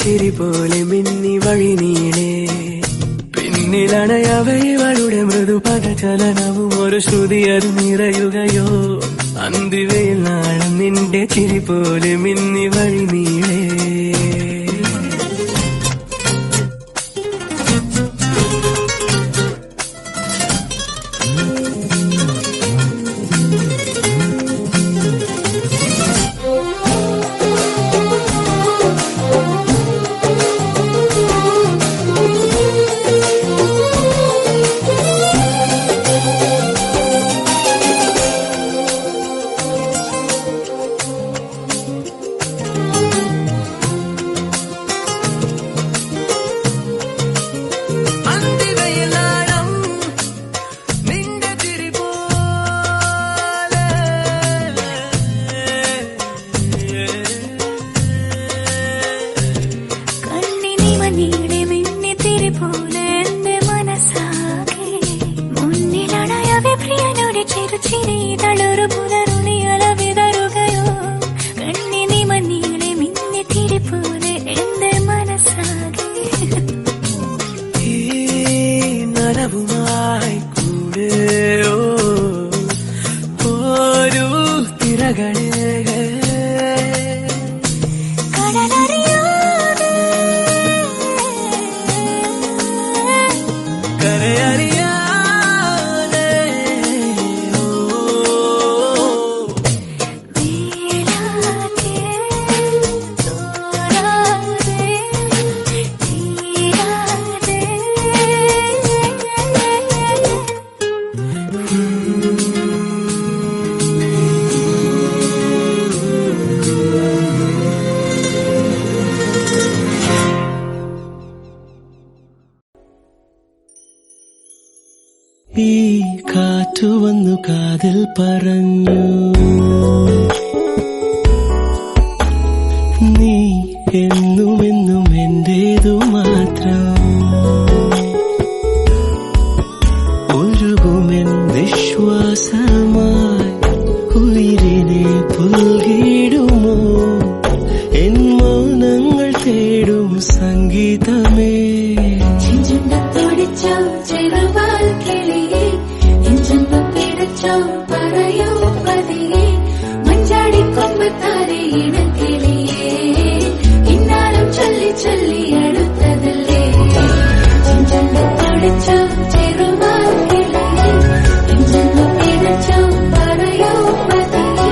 ചിരി പോലെ മിന്നി വഴി നീളേ പിന്നിലണയവേ ഇവളുടെ മൃദുപദചലനവും ഒരു ശ്രുതി അത് നിറയുകയോ അന്തിവയിൽ നാളും നിന്റെ ചിരി പോലെ മിന്നി വഴി നീളേ ഈ കാറ്റു വന്നു കാതിൽ പറഞ്ഞു നീ എന്നുമെന്നും എന്റേതു മാത്രം ഒഴുകുമെൻ വിശ്വാസമായി ഉയിരിനെ പുൽകിടുമോ എൻ മൗനങ്ങൾ തേടും സംഗീതമേ പറയൂ പതിയെ മഞ്ചാടി കൊമ്പത്താരെ ഇണക്കിളിയേ ഇന്നാലും ചൊല്ലി ചൊല്ലി അടുത്തതല്ലേ ചെഞ്ചൊല്ലൊടിച്ചോ ചെറുവാൽ കിളിയേ ചെഞ്ചൊല്ലു പിടച്ചോ പറയൂ പതിയെ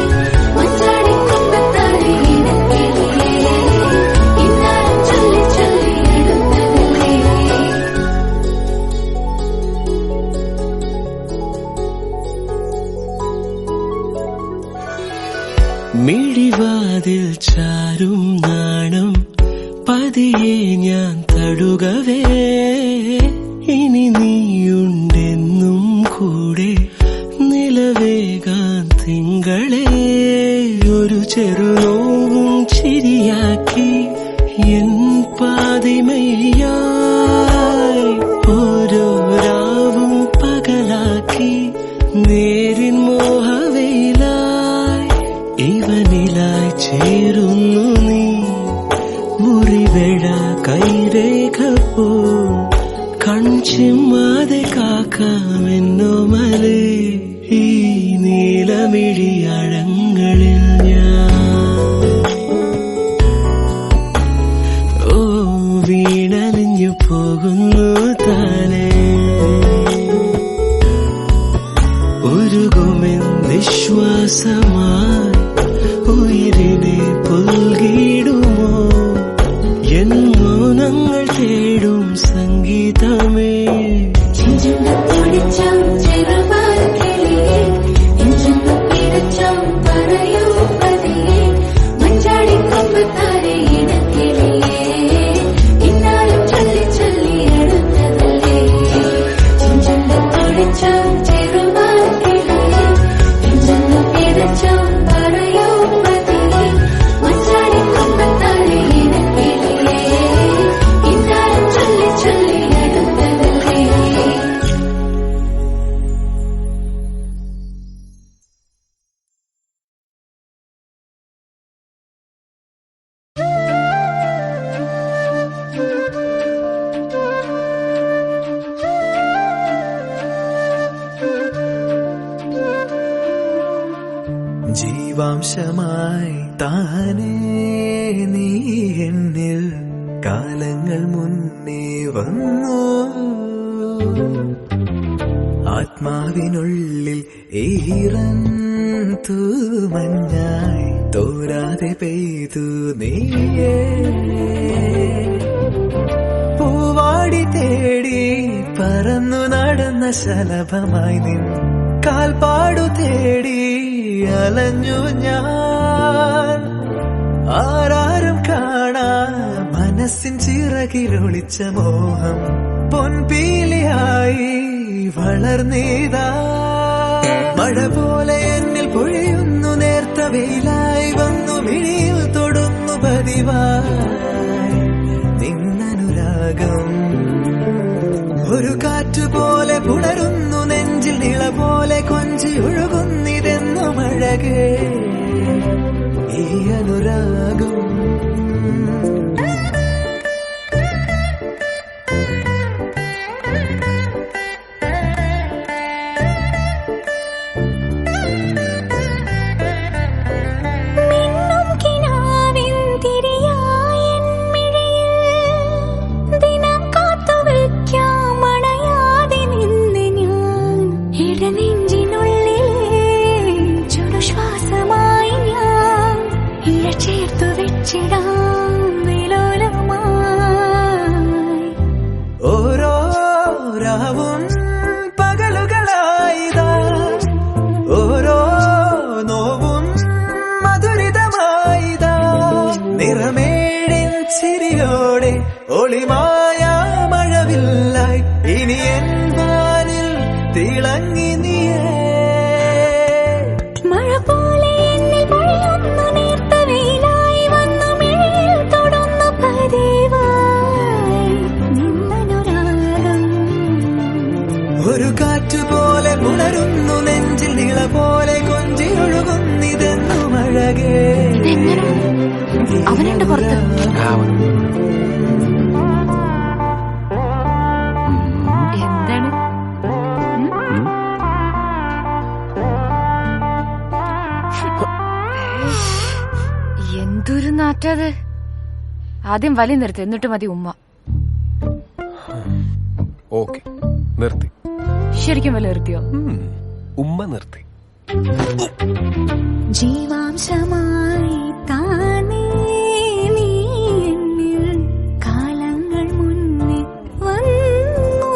മഞ്ചാടി കൊമ്പത്താരെ ഇണക്കിളിയേ ഇന്നാലും ചൊല്ലി ചൊല്ലി അടുത്തതല്ലേ മിഴിവാതിൽ ചാരും നാണം പതിയെ ഞാൻ തടുകവേ ഇനി നീയുണ്ടെന്നും കൂടെ നിലവേകാൻ തിങ്കളെ ഒരു ചെറുനോവും ചിരിയാക്കി എൻ പാതിമയായി ഓരോ രാവും പകലാക്കി നേരിൻ മോഹവയിലായി ഇവനിലായി ചേരുന്നു നീ മുറിവേഴ കൈരേഖ പോ കൺചിമ്മാതെ കാക്കാമെന്നോമലേ ഈ നീലമിഴിയഴങ്ങളിൽ ഞാൻ ഓ വീണലിഞ്ഞു പോകുന്നു താനേ ഒരുകുമെൻ വിശ്വാസമായി ഉയിരിനെ പുൽകിടുമോ എൻ മൗനങ്ങൾ തേടും സംഗീതമേ പറയൂ പതിയെ മഞ്ചാടി കൊമ്പത്താരെ ഇണക്കിളിയേ ഇന്നാലും ചൊല്ലി ചൊല്ലി അടുത്തതല്ലേ ചെഞ്ചൊല്ലൊടിച്ചോ ചെറുവാൽ കിളിയേ ചെഞ്ചൊല്ലു പിടച്ചോ പറയൂ പതിയെ മഞ്ചാടി കൊമ്പത്താരെ ഇണക്കിളിയേ ഇന്നാലും ചൊല്ലി ചൊല്ലി അടുത്തതല്ലേ ജീവാംശമായി താനേ നീ എന്നിൽ കാലങ്ങൾ മുന്നേ വന്നു. ആത്മാവിനുള്ളിൽ ഈറൻ തൂമഞ്ഞായി തോരാതെ പെയ്തു നീയേ. പൂവാടി തേടി പറന്നു നടന്ന ശലഭമായി നിൻ കാൽപ്പാടു തേടി അലഞ്ഞു ഞാൻ. ആരാരും കാണാ മനസ്സിൻ ചിറകിലൊളിച്ച മോഹം പൊൻപീലിയായി വളർന്നീതാ. മഴ പോലെ എന്നിൽ പൊഴിയുന്നു നേർത്ത വെയിലായി വന്നു മിഴിയിൽ തൊടുന്നു പതിവായി നിന്നനുരാഗം. ഒരു കാറ്റുപോലെ പുണരുന്നു നെഞ്ചിൽ നിള പോലെ കൊഞ്ചി ഒഴുകുന്നിതെന്നു മഴകേ ഈ അനുരാഗം. ഓരോ രാവും പകലുകളായിതാ, ഓരോ നോവും മധുരിതമായിതാ. നിറമേഴിൻ ചിരിയോടെ ഒളിമായ മഴവില്ലായി ഇനി എൻ വാനിൽ തിളങ്ങി നീയേ. മഴ പോലെ എന്നിൽ പൊഴിയുന്നു നേർത്ത വെയിലായി വന്നു മിഴിയിൽ തൊടുന്നു പതിവായി നിന്നനുരാഗം. ഒരു കാറ്റുപോലെ പുണരുന്നു നെഞ്ചിൽ നിള പോലെ കൊഞ്ചി ഒഴുകുന്നിതെന്നു മഴകേ. അവനുണ്ട് പുറത്ത്. എന്താണ് എന്തൊരു നാറ്റത്. ആദ്യം വലി നിർത്തി, എന്നിട്ട് മതി ഉമ്മ. ഓക്കെ, നിർത്തി. ശരിക്കും വലി നിർത്തിയോ? ഉമ്മ നിർത്തി. ജീവാംശമായി താനേ നീ എന്നിൽ കാലങ്ങൾ മുന്നേ വന്നു.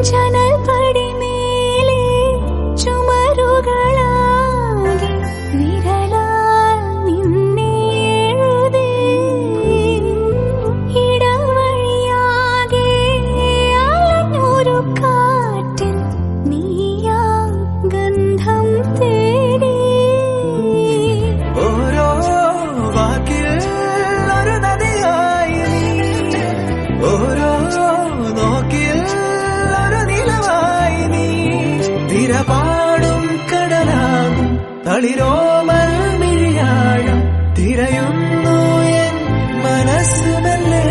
ജനൽ പടിമേലെ ചുമരുകളാകെ വിരലാൽ നിന്നെ എഴുതി. ഇടവഴിയാകെ അലഞ്ഞൊരു കാറ്റിൽ നീയാ ഗന്ധം തേടി. ഓരോ വാക്കിൽ ഒരു നദിയായി നീ, ഓരോ നോക്കിൽ ഒരു നിലവായി നീ. തിരപാടും കടലാകും തളിരോമൽ മിഴിയാഴം തിരയുന്നു എൻ മനസ്സുമല്ലേ.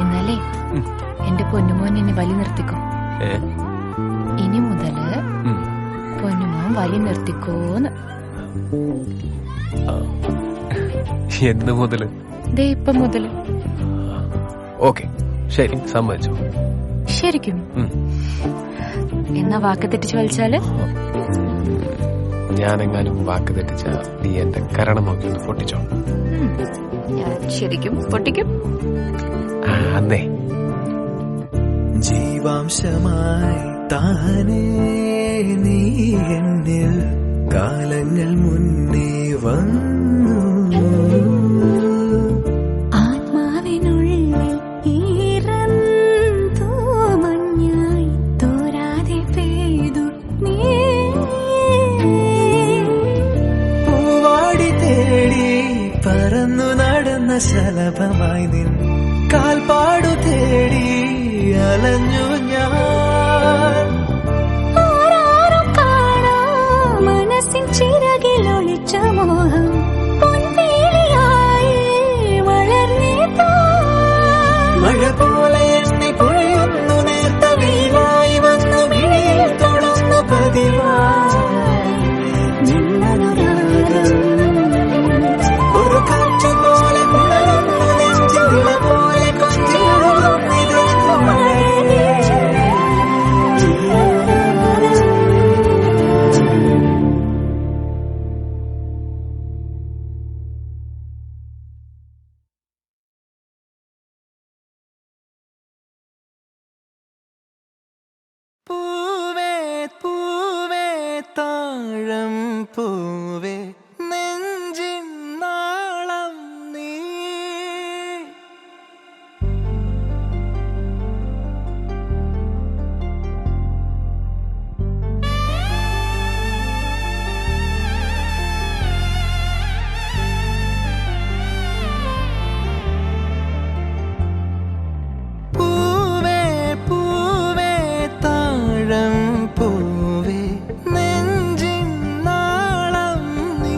എന്നാലേ എന്റെ പൊന്നുമോൻ എന്നെ വലി നിർത്തിക്കോ. ഇനി മുതല് പൊന്നുമോൻ വലി നിർത്തിക്കോന്ന്. എന്ന് മുതല്? ദേ ഇപ്പം മുതല്. ഓക്കെ, ശരി, സമ്മതിച്ചു. ശരിക്കും? എന്നാ വാക്ക് തെറ്റിച്ച് വലിച്ചാല്? ഞാനെങ്ങാനും വാക്ക് തെറ്റിച്ച നീ എന്റെ കരണം നോക്കി ഒന്ന് പൊട്ടിച്ചോ. ഞാൻ ശരിക്കും പൊട്ടിക്കും. അന്നേ ജീവാംശമായി താനേ നീ എന്നിൽ കാലങ്ങൾ മുന്നേ വന്നു. ആത്മാവിനുള്ളിൽ ഈറൻ തൂമഞ്ഞായി തോരാതെ പെയ്തു നീ. പൂവാടി തേടി പറന്നു നടന്ന ശലഭമായി നിൻ കാൽപ്പാടു തേടി അലഞ്ഞു ഞാൻ. ആരാരും കാണാ മനസ്സിൻ ചിറകിലൊളിച്ച മഴ പോലെ എന്നെ പൊഴിയുന്നു നേർത്ത വെയിലായി വന്നു മിഴിയിൽ തൊടുന്നു പതിവായി നിന്നനുരാഗം ഒരു കാറ്റ് പോലെ പുണരുന്നു നെഞ്ചില പോലെ കൊഞ്ചിയൊഴുകുന്നിതേ മഴയേ പൂവേ പൂവേ താഴം പൂവേ നെഞ്ചിൻ നാളം നീ പൂവേ പൂവേ താഴം പൂവേ നെഞ്ചിൻ നാളം നീ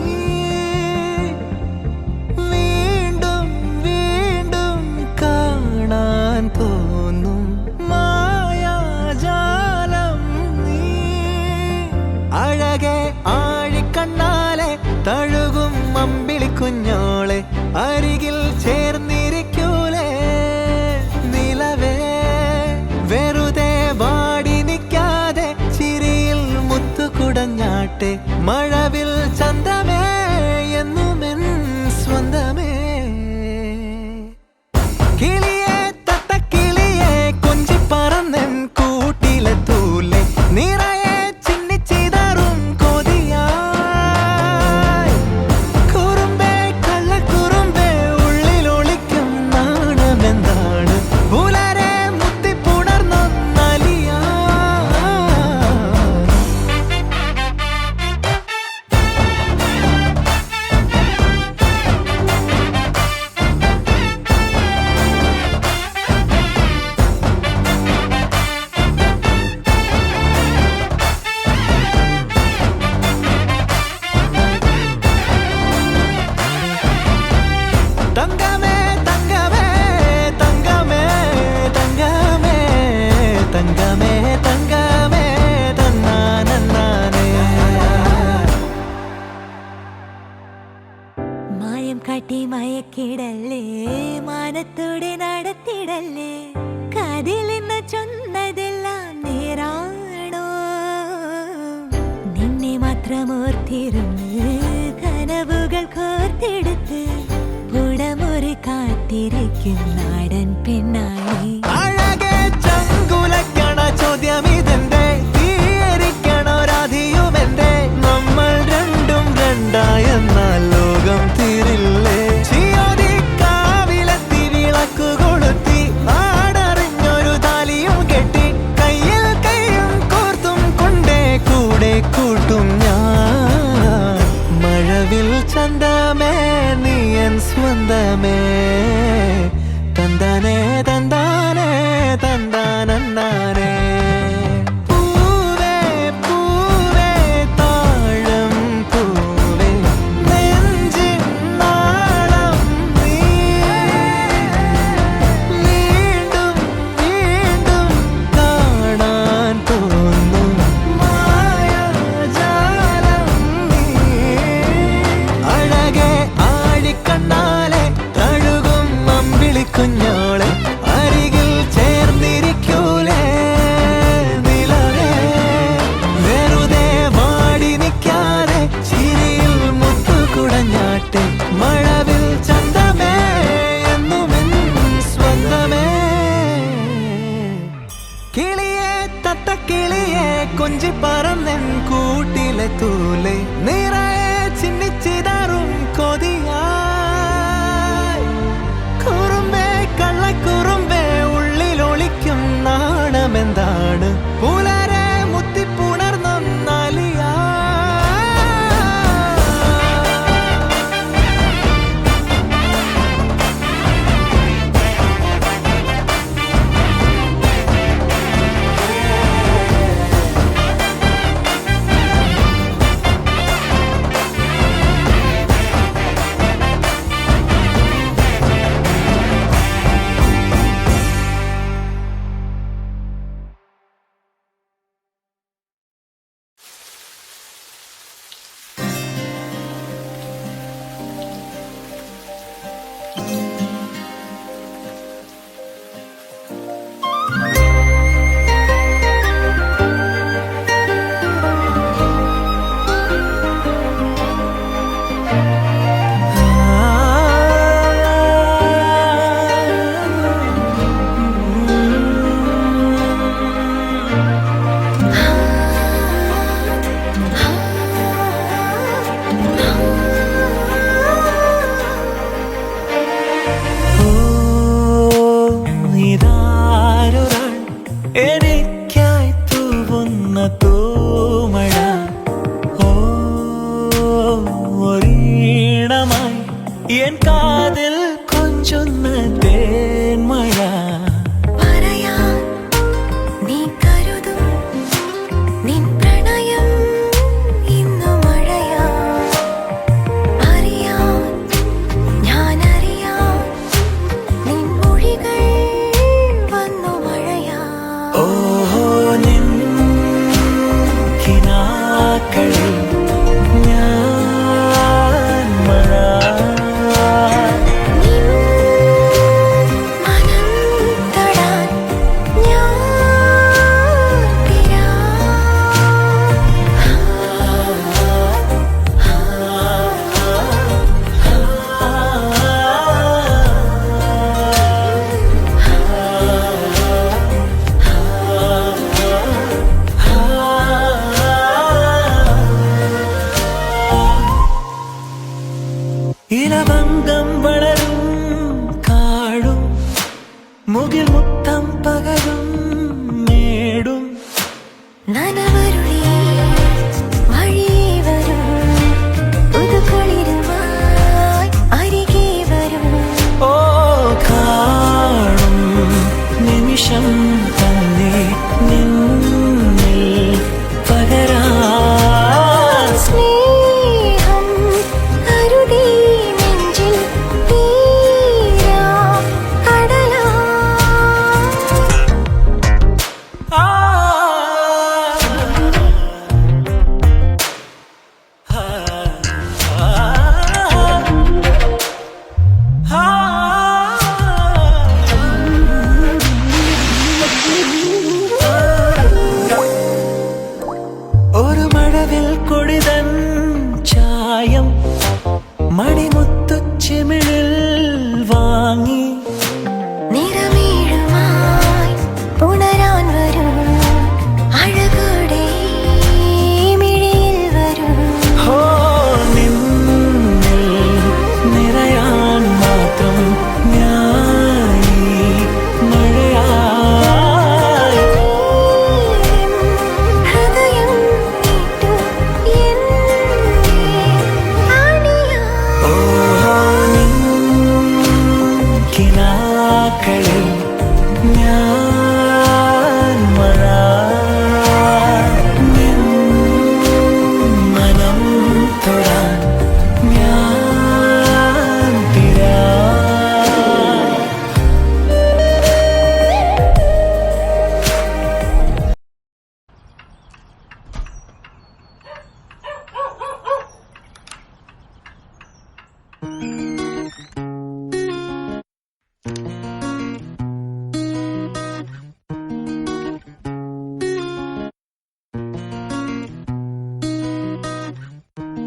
വീണ്ടും വീണ്ടും കാണാൻ തോന്നും മായാജാലം നീ അഴകെ ആഴിക്കണ്ണാലെ തഴുകും അമ്പിളി കുഞ്ഞോളെ അരികിൽ ചേർന്നിരിക്കൂലേ നിലവേ വെറുതെ വാടി നിൽക്കാതെ ചിരിയിൽ മുത്തുകുടഞ്ഞാട്ടെ മഴവിൽ ചന്തമേ എന്നുമെൻ സ്വന്തമേ കിളിയെ തത്തക്കിളിയെ കൊഞ്ചി പറന്നെൻ കൂട്ടിലെ തൂലെ നിറയെ ചിന്നിച്ചിതറും കൊതിയായി കുറുമ്പേ കള്ളക്കുറുമ്പേ ഉള്ളിലൊളിക്കും നാണമെന്താണ് പുലരെ മുത്തിപ്പുണർന്നൊന്നലിയാ തങ്കമേ തങ്കമേ തങ്കമേ തങ്കമേ തങ്കമേ തങ്കമേ തന്നാനേ മായം കാട്ടി മയക്കിടല്ലേ മാനത്തോടെ നടത്തിടല്ലേ കാതിലെന്ന് ചൊന്നതെല്ലാം നേരാണോ നിന്നെ മാത്രം ഓർത്തിരുന്ന് കനവുകൾ കോർത്തെടുത്ത് പുടമുറി കാത്തിരിക്കും നാടൻ പെണ്ണായി അഴകെ ചങ്കുലക്കണ ചോദ്യം ഇതെന്റെ തീയരിക്കണ രാധിയുമെന്റെ നമ്മൾ രണ്ടും രണ്ടായെന്നാൽ ലോകം തീരില്ലേ ചിയോതി കാവിലെത്തി വിളക്കു കൊളുത്തി നാടറിഞ്ഞൊരു താലിയും കെട്ടി കയ്യിൽ കൈയും കോർത്തും കൊണ്ടേ കൂടെ കൂട്ടും ഞാൻ മഴവിൽ ചന്തമേ നീയൻ സ്വന്തമേ തന്താനേ തന്താനേ തന്താനേ പൂവേ പൂവേ താഴം പൂവേ നെഞ്ചിൻ നാളം നീ വീണ്ടും വീണ്ടും കാണാൻ തോന്നും മായാജാലം നീ അഴകെ ആഴിക്കണ്ണാലെ തഴുകും അമ്പിളി കുഞ്ഞോളെ അരികിൽ ചേർന്നിരിക്കൂലേ നിലവേ വെറുതെ വാടി നിൽക്കാതെ ചിരിയിൽ മുത്തുകുടഞ്ഞാട്ടെ മഴവിൽ ചന്തമേ എന്നുമെൻ സ്വന്തമേ കിളിയെ തത്തക്കിളിയെ കൊഞ്ചി പറന്നെൻ കൂട്ടിലെ തൂലെ നിറയെ ചിന്നിച്ചിതറും കൊതിയായി കുറുമ്പേ കള്ളക്കുറുമ്പേ ഉള്ളിലൊളിക്കും നാണമെന്താണ് പുലരെ മുത്തിപ്പുണർന്നൊന്നലിയാ നെഞ്ചിൽ മുത്തം പകരും നേടും നനവരുളി വഴിയേ വരും പുതുക്കുളിരുമായി അരികെ വരും ഓ കാണും നിമിഷം തന്നെ നിന്നിൽ പകരാ സ്നേഹം അരുതേ നെഞ്ചിൽ തീരാ കടലാ ഒരു മഴവിൽ കൊടിതൻ ചായം മണിമുത്തുച്ചിമിഴിൽ വാങ്ങി നിറമേഴുമായി പുണരാൻ വരും അഴകോടെ മിഴിയിൽ വരും ഹോ നിന്നിൽ നിറയാൻ മാത്രം ഞാനീ മഴയായി ഹൃദയം നീട്ടു എന്നെ അണിയാ ഓ നിൻ കിനാക്കളിൽ ഞാൻ മഴ നിൻ മനം തൊടാൻ ഞാൻ തിരാ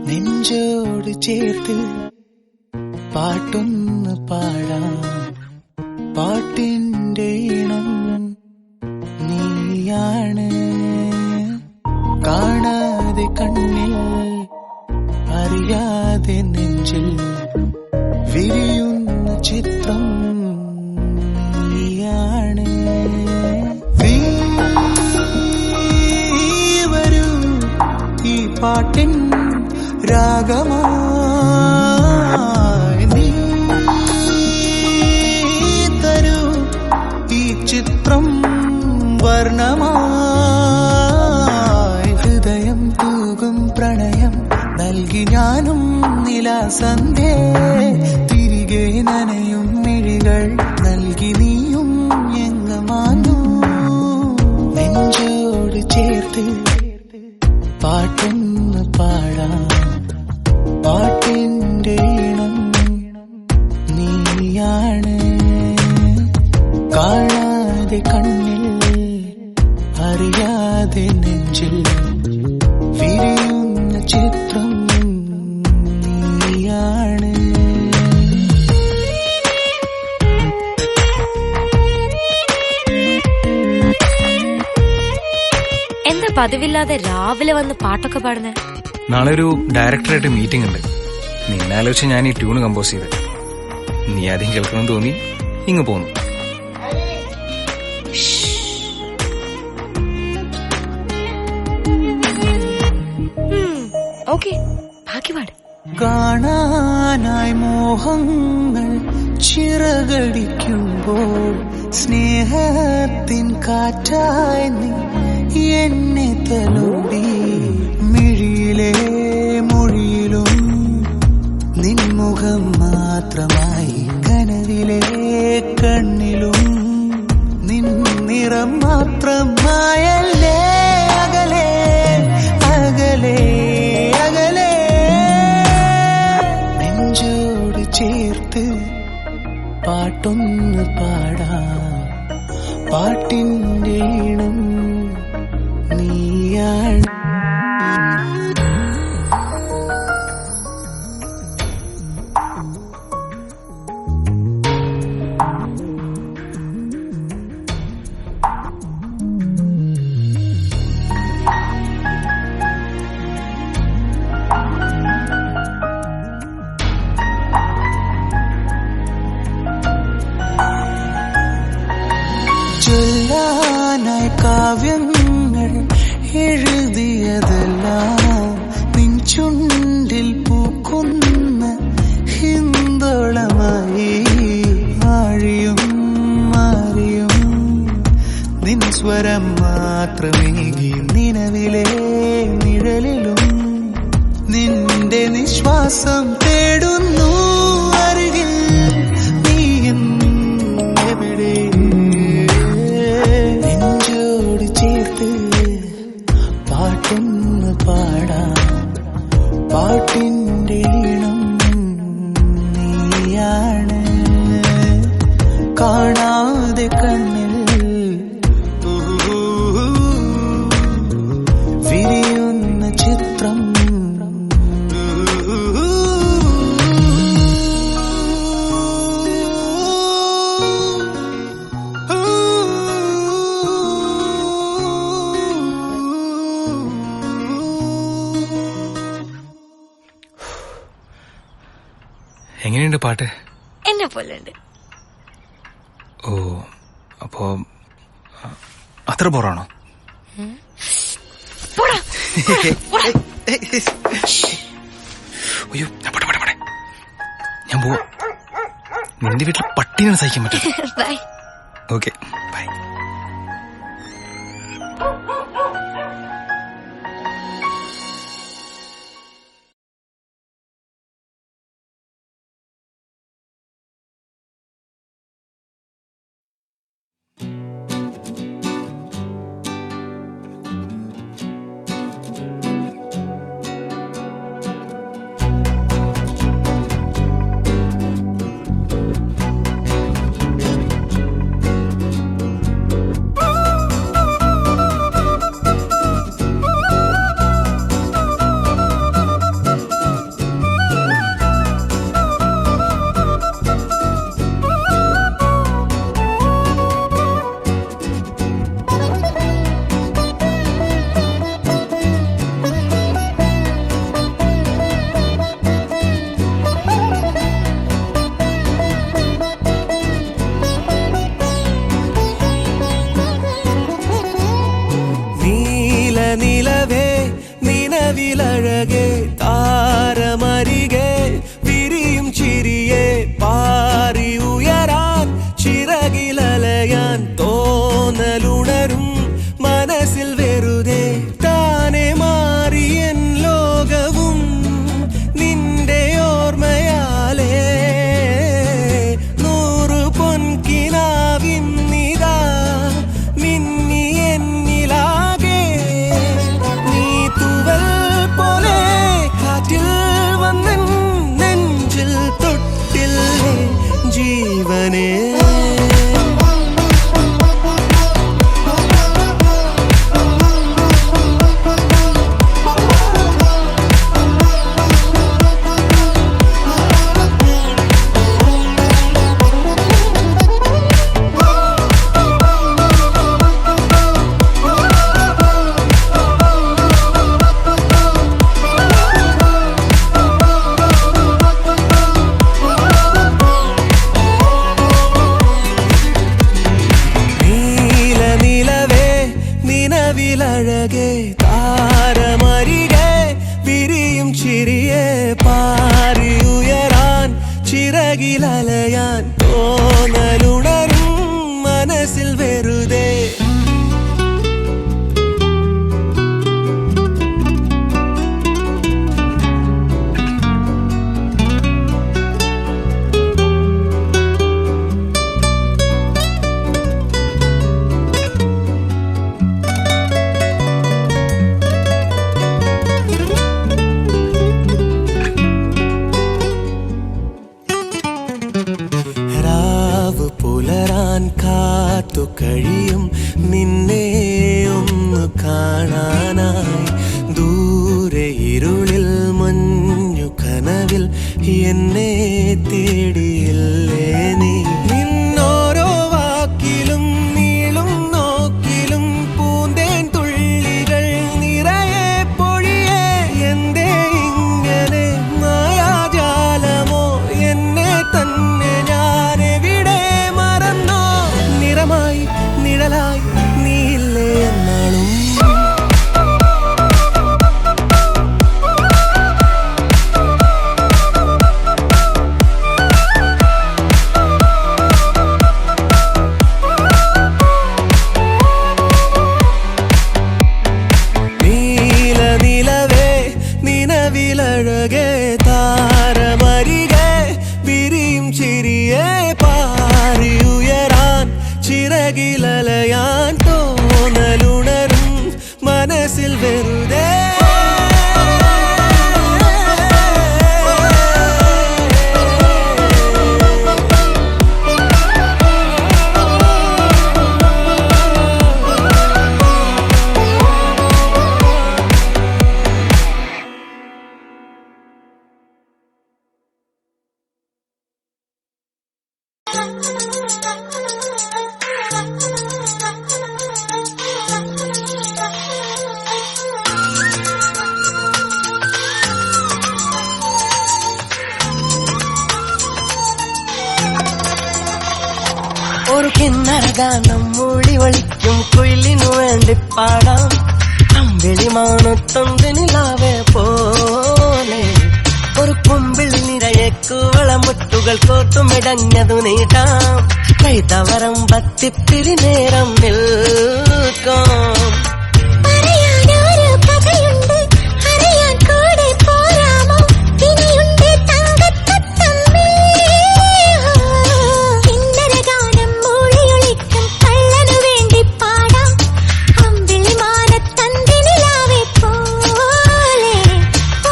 നെഞ്ചോട് ചേർത്ത് പാട്ടൊന്ന് പാടാം പാട്ടിന്റെ ഇണം നീയാണ് കാണാതെ കണ്ണിൽ അറിയാതെ നെഞ്ചിൽ വിരിയുന്ന ചിത്രം നീയാണ് നീ വരൂ ഈ പാട്ടിൻ രാഗമായി നീ തരൂ ഈ ചിത്രം വർണ്ണമായി ഹൃദയം തൂകും പ്രണയം നൽകി ഞാനും നിലാസന്ധേ തിരികെ നനയും മിഴികൾ നൽകി നീയും എങ്ങമാനു നെഞ്ചോട് ചേർത്ത് പാട്ടൊന്ന് പാടാം പാട്ടിന്റെ ഇണം നീയാണ് കാണാതെ കണ്ണിൽ അറിയാതെ നെഞ്ചിൽ വിരിയുന്ന ചിത്രം നീയാണ് എന്താ പതിവില്ലാതെ രാവിലെ വന്ന് പാട്ടൊക്കെ പാടുന്നേ? നാളെ ഒരു ഡയറക്ടറായിട്ട് മീറ്റിംഗ് ഉണ്ട്. നിന്നെ ആലോചിച്ച് ഞാൻ ഈ ട്യൂൺ കമ്പോസ് ചെയ്ത്. നീ ആദ്യം കേൾക്കണമെന്ന് തോന്നി ഇങ്ങ് പോന്നു. ഓക്കെ, ബാക്കി പാട്. കാണാനായി മോഹങ്ങൾ ചിറകടിക്കുമ്പോൾ സ്നേഹത്തിൻ കാറ്റായി നീ എന്നെ തലോടി മിഴിയിലെ മൊഴിയിലും നിൻമുഖം മാത്രമായി കനവിലെ കണ്ണിലും നിൻ നിറം മാത്രമായല്ലേ അകലെ അകലെ അകലെ നെഞ്ചോട് ചേർത്ത് പാട്ടൊന്ന് പാടാം പാട്ടിന്റെ ഈണം നീയാണ് ചൊല്ലാനായി കാവ്യങ്ങൾ എഴുതിയതെല്ലാം നിൻ ചുണ്ടിൽ പൂക്കുന്ന ഹിന്ദോളമായി ആഴിയും മാറിയും നിൻ സ്വരം മാത്രമേകി നിലവിലെ നിഴലിലും നിന്റെ നിശ്വാസം തേടുന്നു അരികിൽ നീ എവിടെ നെഞ്ചോട് ചേർത്ത് പാട്ടൊന്ന് പാടാം പാട്ടിന്റെ ഈണം നീയാണ് കാണാതെ കണ്ണിൽ വിരിയുന്ന ചിത്രം എങ്ങനെയുണ്ട് പാട്ട്? എന്നെ പോലെ ഉണ്ട്. ഓ, അപ്പോ അത്ര ബോറാണോ? അയ്യോ, പോട്ടെ. ഞാൻ പോവാ. നിന്റെ വീട്ടിൽ പട്ടിനെ സഹിക്കാൻ പറ്റും. ബൈ. Okay, bye. നിലവേ നിലവിലഴകെ താരമരികെ വിരിയും ചിരിയെ പാറി ഉയരാൻ ചിറകിലലയാൻ തോന്നലുണരും മനസ്സിൽ വെറുതെ താനെ മാറിയൻ ലോകവും നിന്റെ ഓർമ്മയാലേ നൂറു പൊൻകിനാവിന്നിതാ മിന്നി എന്നിലാകെ നീ തൂവൽ പോലെ കാറ്റിൽ വന്നൻ നെഞ്ചിൽ തൊട്ടില്ലേ ജീവനേ നിലവിലഴകെ താരമരികെ വിരിയും ചിരിയെ പാറി ഉയരാൻ ചിറകിലലയാൻ തോന്നലുണരും മനസ്സിൽ വെറുതെ പുലരാൻ കാത്തു കഴിയും നിന്നെ ഒന്ന് കാണാനായി ദൂരെ ഇരുളിൽ മഞ്ഞു കനവിൽ എന്നെ തേടിയില്ലേ നീ നിന്നോരോ വാക്കിലും നീളും നോക്കിലും പൂന്തേൻ തുള്ളികൾ നിറയെ പൊഴിയെ എന്തേ ഇങ്ങനെ മായാജാലമോ എന്നെ തന്നെ ഞാൻ എവിടെ മറന്നോ നിറമായി നിഴലായി നീയില്ലേ എന്നാളും. നീലനിലവേ നിലവിലഴകേ താരമരികെ വിരിയും ചിരിയേ പാറിയുയരാൻ ചിറകിലലയാൻ തോന്നലുണരും മനസ്സിൽ വെറുതെ. ഒരു കിന്നരഗാനം മൂളി ഒളിക്കും കുയിലിനു വേണ്ടി പാടാം. അമ്പിളിമാനത്തൊന്തിനിലാവെ പോലെ ഒരു കുമ്പിൾ നിറയെ കൂവളമുട്ടുകൾ കോത്തുമിടഞ്ഞതു നീട്ടാം. കൈതവരം പത്തിത്തിരി നേരം നിൽക്കാം. പറയാനൊരു കഥയുണ്ട്, അറിയാൻ കൂടെ പോരാമോ? ഇനിയുണ്ട് തങ്കത്തത്തമ്മേ. കിന്നരഗാനം മൂളിയൊളിക്കും കള്ളനു വേണ്ടി പാടാം. അമ്പിളിമാനത്തന്തിനിലാവെ പോലെ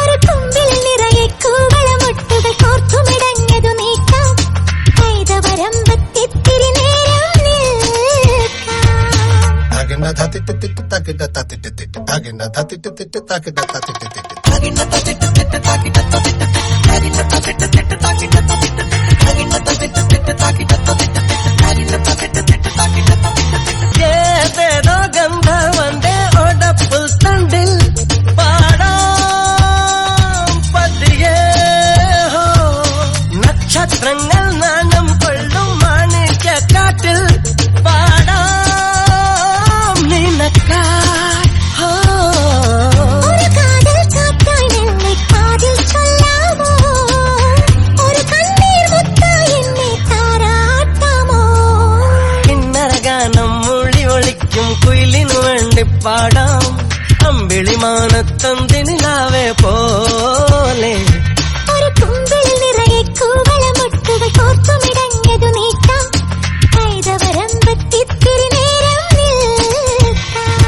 ഒരു കുമ്പിൽ നിറയെ കൂവളമുട്ടുകൾ കോർത്തുമിടഞ്ഞതു നീക്കാം. കൈതവരം പത്തിത്തിരി നേരം ഏതേതോ ഗന്ധവന്റെ ഒടപ്പുൽ തണ്ടിൽ പാടാം പതിയെ. നക്ഷത്രങ്ങൾ നാണം കൊള്ളും മാണിക്യക്കാട്ടിൽ പാടാം നിനക്കായി. ഒരു കാതൽ കാറ്റായി നിന്നെ കാതിൽ ചൊല്ലാമോ? ഒരു കണ്ണീർ മുത്തായി എന്നെ താരാട്ടാമോ? കിന്നരഗാനം മൂളി ഒളിക്കും കുയിലിനു വേണ്ടി പാടാം. അമ്പിളിമാനത്തൊന്തിനിലാവെ പോലെ ഒരു കുമ്പിൾ നിറയെ കൂവളമുട്ടുകൾ കോർത്തുമിടഞ്ഞതു നീക്കാം. കൈതവരം പത്തിത്തിരി നേരം നിൽക്കാം.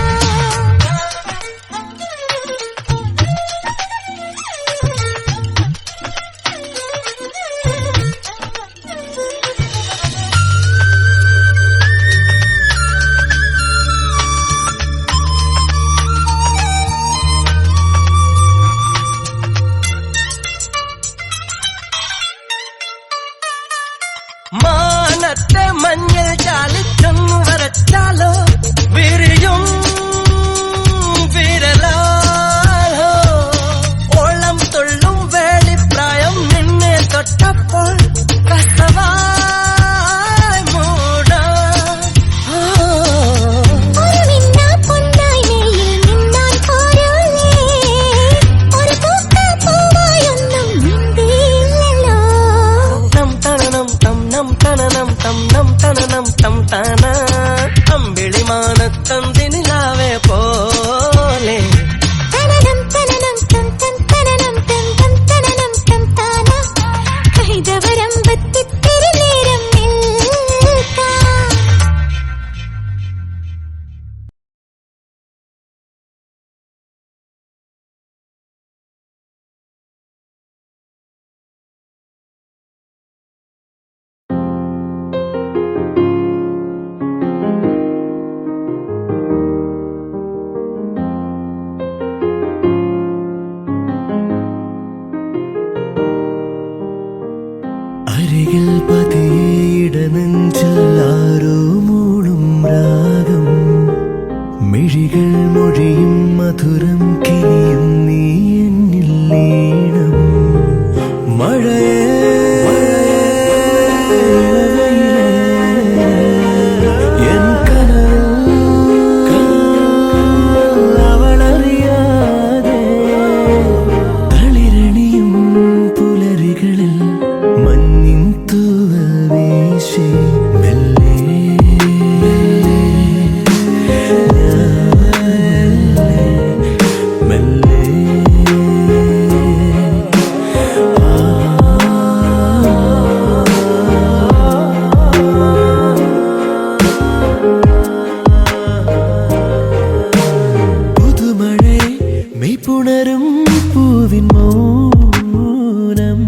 പുതുമഴ മെയ്പുണരും പൂവിൻ മൗനം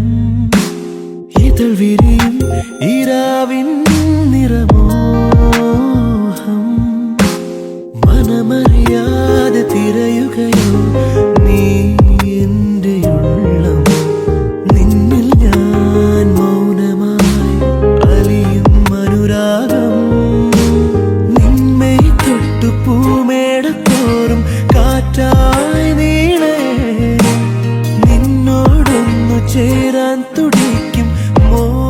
ഇതൾ വിരിയും ഈരാവിൻ നിറമോഹം മനമറിയാതെ തിരയുകയോ നീ എൻ്റെ ഉള്ളം നിന്നിൽ ഞാൻ മൗനമായി അലിയും അനുരാഗം നിന്മേ തൊട്ടു പൂമേടത്തോറും കാറ്റായി നീളേ നിന്നോടൊന്നു ചേരാൻ തുടിക്കും മോഹം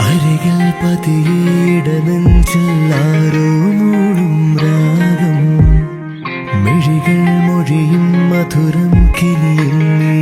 അരികിൽ പതിയേട നെഞ്ചില്ലാരോ മൂളും രാഗം മിഴികൾ മൊഴിയും മധുരം കിനിയും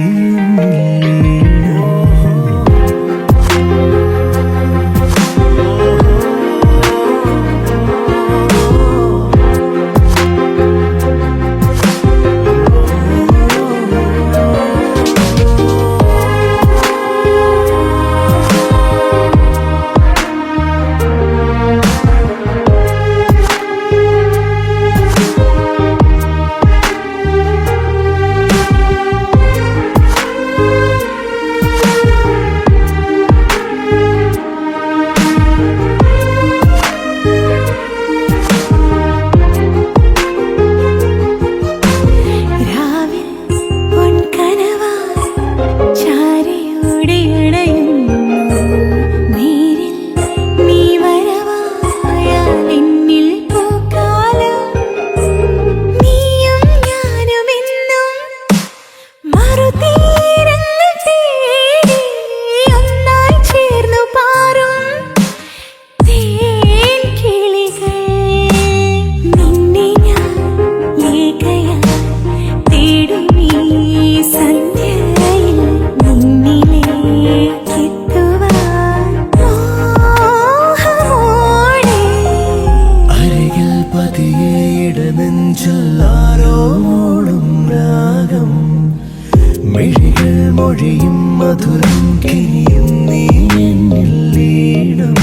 മിഴികൾ മൊഴിയും മധുരം കിനിയും നീ എന്നിൽ ലീനം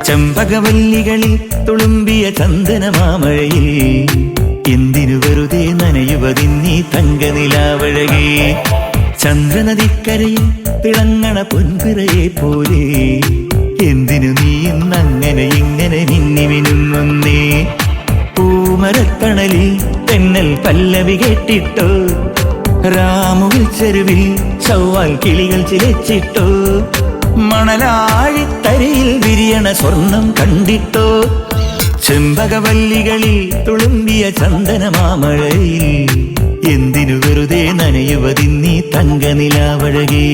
ചെമ്പകവല്ലികളിൽ തുളുമ്പിയ ചന്ദനമാമഴയിൽ എന്തിനു വെറുതെ നനയുവതിന്നീ തങ്കനിലാവഴകേ ചന്ദ്രനദിക്കരയിൽ തിളങ്ങണ പൊൻപിറയെ പോലെ എന്തിനു നീ ഇന്നങ്ങനെ ഇങ്ങനെ മിന്നി മിനുങ്ങുന്നേ പൂമരത്തണലിൽ തെന്നൽ പല്ലവി കേട്ടിട്ടോ രാമുവിൽ ചെരുവിൽ ചൊവ്വാൽ കിളികൾ ചിലച്ചിട്ടോ മണലാഴിത്തരയിൽ വിരിയണ സ്വർണം കണ്ടിട്ടോ ചെമ്പകവല്ലികളിൽ തുളുമ്പിയ ചന്ദനമാമഴയിൽ എന്തിനു വെറുതെ നനയുവതിന്നീ തങ്കനിലാവഴകേ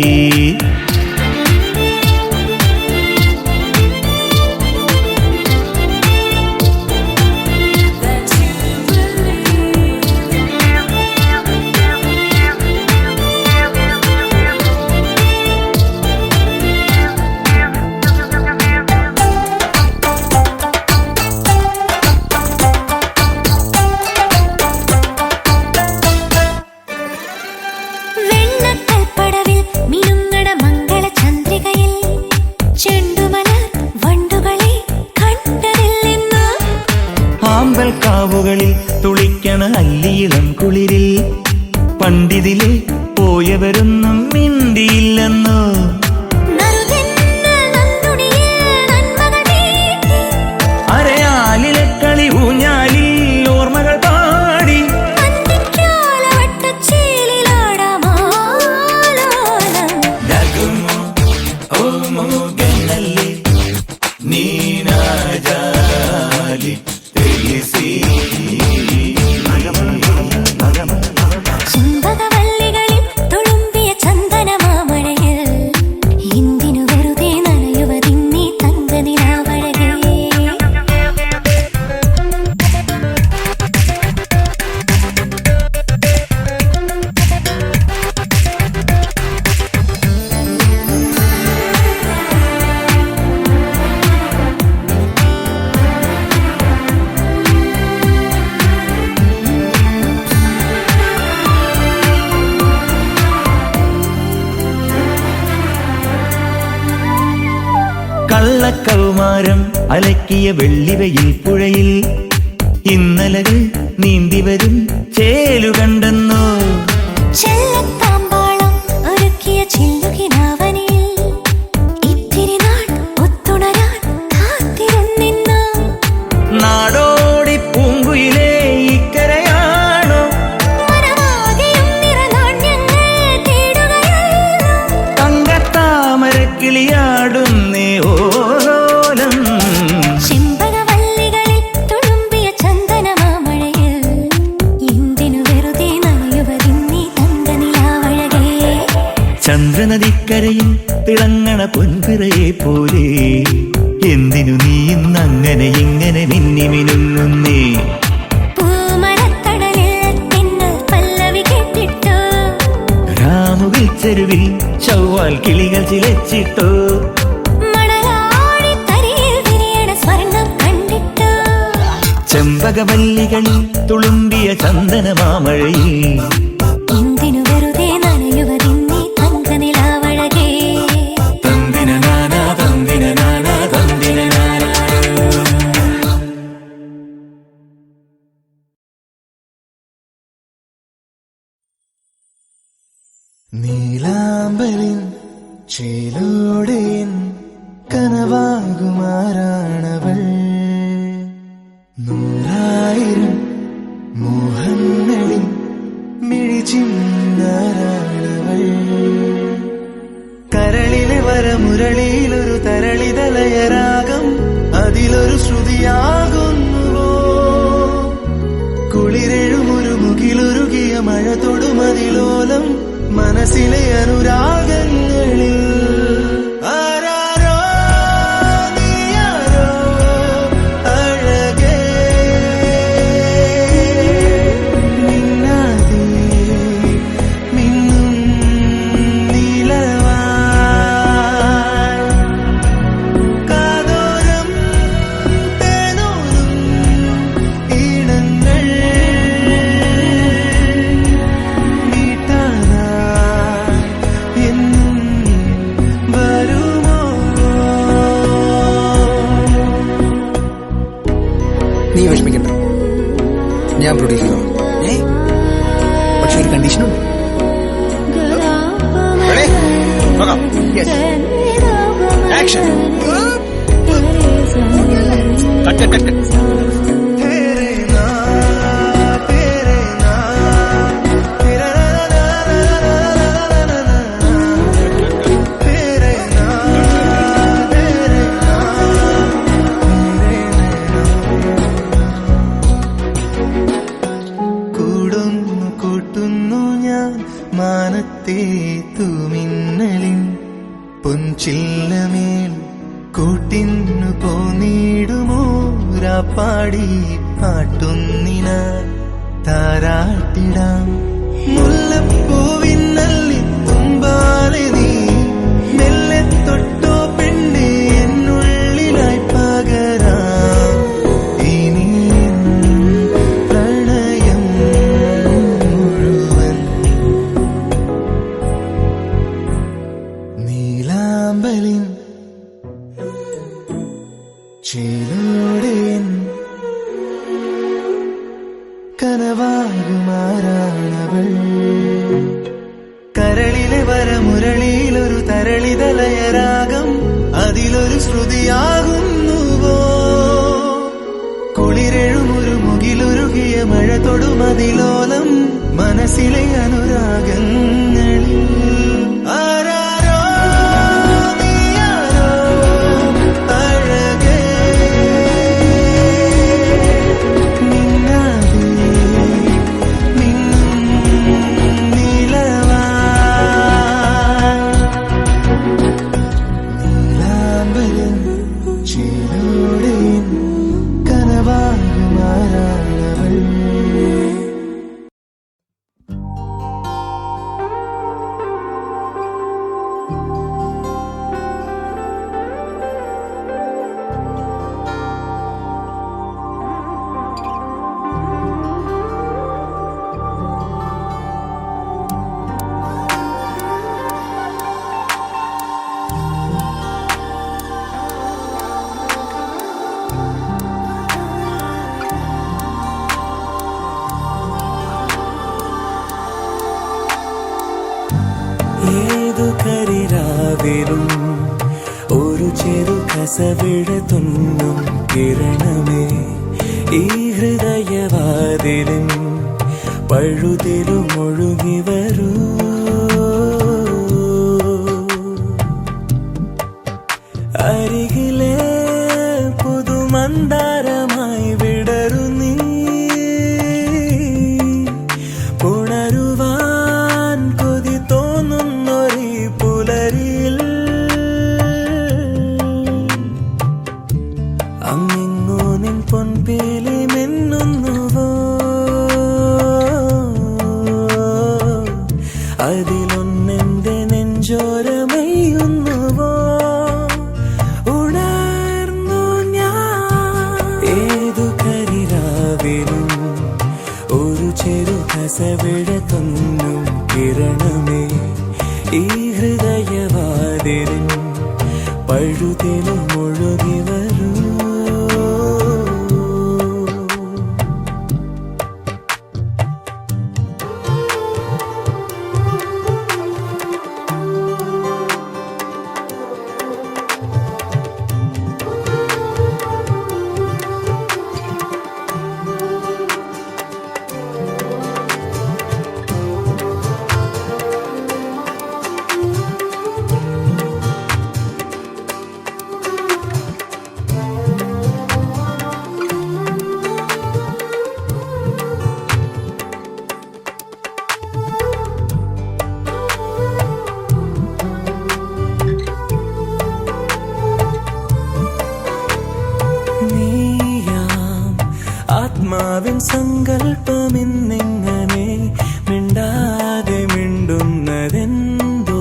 വെണ്ണക്കൽപ്പടവിൽ മിനുങ്ങണ മങ്ങ ആമ്പൽ കാവുകളിൽ തുളിക്കണ അല്ലിയിളം കുളിരിൽ പണ്ടിതിലെ പോയവരൊന്നും മിണ്ടിയില്ലെന്നോ. അരയാലിലെ കളി ഊഞ്ഞാലിൽ ഓർമ്മകൾ പാടി നീനാജാലി തെളിസി ചെമ്പകവല്ലികളിൽ തുളുമ്പിയ ചന്ദനമാമഴയിൽ എന്തിനു വെറുതെ നനയുവതിന്നീ തങ്കനിലാവഴകേ. കള്ളക്കൗമാരം അലക്കിയ വെള്ളിവയിൽ പുഴയിൽ ഇന്നലകൾ നീന്തിവരും ചേലു കണ്ടെന്നോ. ചെല്ലത്താമ്പാളം ഒരുക്കിയ ചില്ലുകിനാവനിൽ ഇത്തിരി നാൾ ഒത്തുണരാൻ കാത്തിരുന്നിന്നോ. നാടോടി പൂങ്കുയിലേ ഇക്കരയാണോ മനമാകെയും നിറനാണ്യങ്ങൾ തേടുകയല്ലോ. തങ്കത്താമരക്കിളിയാടുന്നേ ഓലോലം. ചെമ്പകവല്ലികളിൽ തുളുമ്പിയ ചന്ദനമാമഴയിൽ എന്തിനു വെറുതെ നനയുവതിന്നീ തങ്കനിലാവഴകേ. ചന്ദ്രനദിക്കരയിൽ തിളങ്ങണ പൊൻപിറയെ പോലെ എന്തിനു നീ ഇന്നങ്ങനെ ഇങ്ങനെ മിന്നി മിനുങ്ങുന്നേ. പൂമരത്തണലിൽ തിന്നൽ പല്ലവി കേട്ടിട്ടോ. രാമുകിൽ ചെരുവിൽ ചൊവ്വാൽ കിളികൾ ചിലച്ചിട്ടോ. മണലാടിത്തരിയിൽ വിരിയണ സ്വർണം കണ്ടിട്ടോ. ചെമ്പകവല്ലികളിൽ തുളുമ്പിയ ചന്ദനമാമഴയിൽ എന്തിനു വെറുതെ നനയുവതിന്നീ തങ്കനിലാവഴകേ. തന്ദിന നാനാ തന്ദിന നാനാ തന്ദിന നാനാ. നീലാമ്പലിൻ ചേലോടെയൻ കനവാകുമാറാണവൾ. നൂറായിരം മോഹങ്ങളിൽ മിഴിച്ചിന്നാരാണവൾ. കരളിലെ വരമുരളിയിലൊരു തരളിതലയരാഗം അതിലൊരു ശ്രുതിയാകുന്നുവോ. കുളിരെഴുമൊരു മുകിലൊരുകിയ മഴ തൊടുമതിലോലം മനസ്സിലെ അനുരാഗങ്ങളിൽ. ആരാരോ നീയാരോ അഴകേ മിന്നാതെ മിന്നും നീലവാൻ കാതോരം തേനൂരും ഈണങ്ങൾ നീട്ടാനാ എന്നും വരുമോ. നീ വിഷമിക്കണ്ട, ഞാൻ പ്രൊഡ്യൂസ് ചെയ്തോ. പക്ഷെ ഒരു കണ്ടീഷനുണ്ട്. ആക്ഷൻ. तेरे नाम तेरे नाम तेरा तेरे नाम तेरे കൂടുന്നു കൂട്ടുന്നു ഞാൻ മാനത്തെ തൂമിന്നലിൻ പൊൻചില്ലമേൽ കൂട്ടിന്നു പോന്നിടുമോ. രാപ്പാടി പാട്ടുന്നിന താരാട്ടിടാം. മുല്ലപ്പൂവിന്നല്ലി തുമ്പാലെ നീ മെല്ലെ തൊട്ടോ പെണ്ണെ എന്നുള്ളിലായി പകരാം. ഇനി പ്രണയം മുഴുവൻ നീലാമ്പലിൻ ചേലോടെയൻ കനവാകുമാറാണവൾ കരളിലെ വരമുരളിയിലൊരു തരളിതലയരാഗം അതിലൊരു ശ്രുതിയാകുന്നുവോ കുളിരെഴുമൊരു മുകിലൊരുകിയ മഴ തൊടുമതിലോലം മനസ്സിലെ അനുരാഗങ്ങളിൽ ആരാരോ നീയാരോ അഴകേ നിന്നാതെ നിന്നും നീലാംബരം ചേലോടെ കനവാകുമാറാണവൾ ഏതു കരിരാവിലും ഒരു ചെറു കസവിടത്തുന്നും കിരണമേ ഈ ഹൃദയവാതിലും പഴുതിലും ഒഴുകി വരൂ അരികിലെ പുതുമന്ദാരമായി വിടരു നീ ഉണരുവാൻ കൊതി തോന്നുന്നൊരീ പുലരിയിൽ അങ്ങിങ്ങോ നിൻ പൊൻപേലി മിന്നുന്നുവോ അതിലൊന്നെന്റെ നെഞ്ചോരമയുന്നുവോ ഉണർന്നു ഞാൻ ഏതു കരിരാവിലും ഒരു ചെറു കസവിടത്തുന്നും കിരണമേ ഈ ഹൃദയവാതിലും പഴുതിലും ഒഴുകി വരൂ നീയാം ആത്മാവിൻ സങ്കല്പമിന്നെങ്ങനെ മിണ്ടാതെ മിണ്ടുന്നതെന്തോ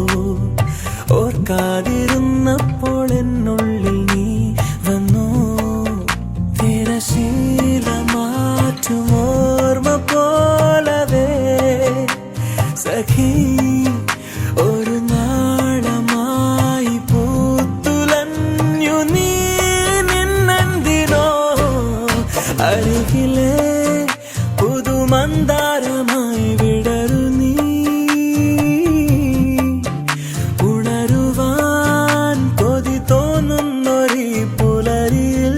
ഓർക്കാതിരുന്നപ്പോൾ എന്നുള്ളിൽ നീ വന്നോ തിരശീല മാറ്റും ഓർമ്മ പോലവേ സഖി ഒരു നാളമായി പൂത്തുലഞ്ഞു നീ നിന്നെന്തിനോ അരികിലെ പുതുമന്ദാരമായി വിടരു നീ ഉണരുവാൻ കൊതി തോന്നുന്നൊരീ പുലരിയിൽ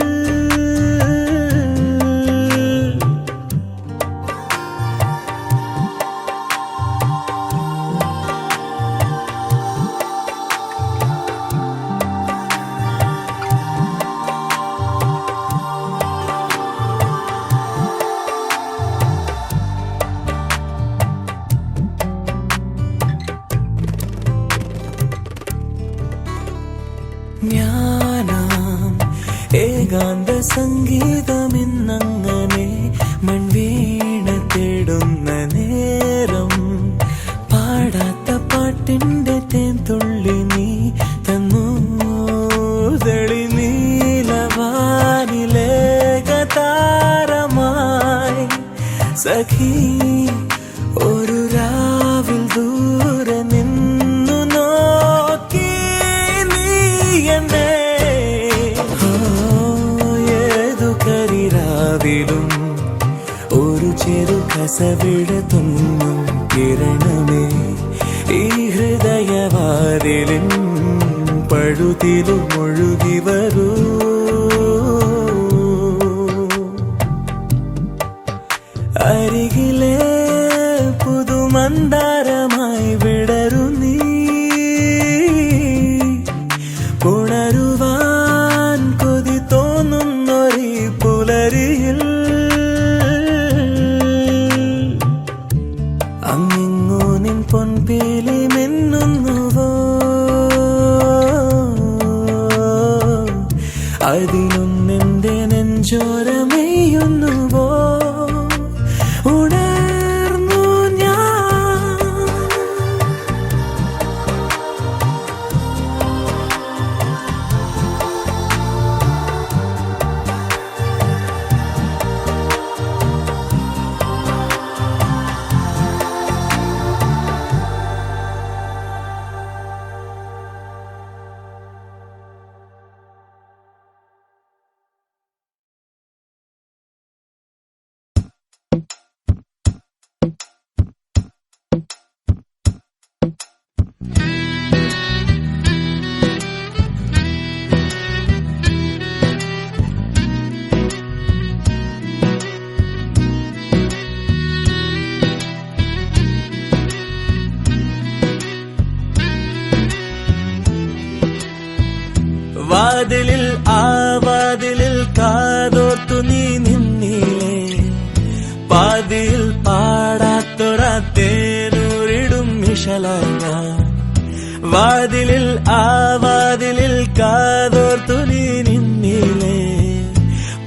ഞാനാം ഏകാന്ത സംഗീതമിന്നങ്ങനെ മൺവീണ തേടുന്ന നേരം പാടാത്ത പാട്ടിന്റെ തേൻതുള്ളി നീ തന്നു തെളി നീലവാനിലേകതാരമായി സഖി ഒരു രാവിൽ ദൂരെ നിന്നു നോക്കി നീ എന്നെ ഏതു കരിരാവിലും ഒരു ചെറു കസവിടത്തുന്നു കിരണമേ ഈ ഹൃദയവാതിലിൻ പഴുതിലും ഒഴുകി വരൂ. അരികിലെ പുതുമന്ദാരമായി വിടരു നീ, ഉണരുവാൻ കൊതി തോന്നുന്നൊരീ പുലരിയിൽ അങ്ങിങ്ങോ നിൻ പൊൻപീലി മിന്നുന്നുവോ, അതിനൊന്നെന്റെ നെഞ്ചോരമെയ്യുന്നുവോ. ഉണർന്നു ഞാൻ വാതിലിൽ ആ വാതിലിൽ കാതോർത്തു നീ നിന്നിലേ, പാതിയിൽ പാടാത്തൊരാ തേനൂരിടും മിഷലാങ്ങ. വാതിലിൽ ആ വാതിലിൽ കാതോർത്തു നീ നിന്നിലേ,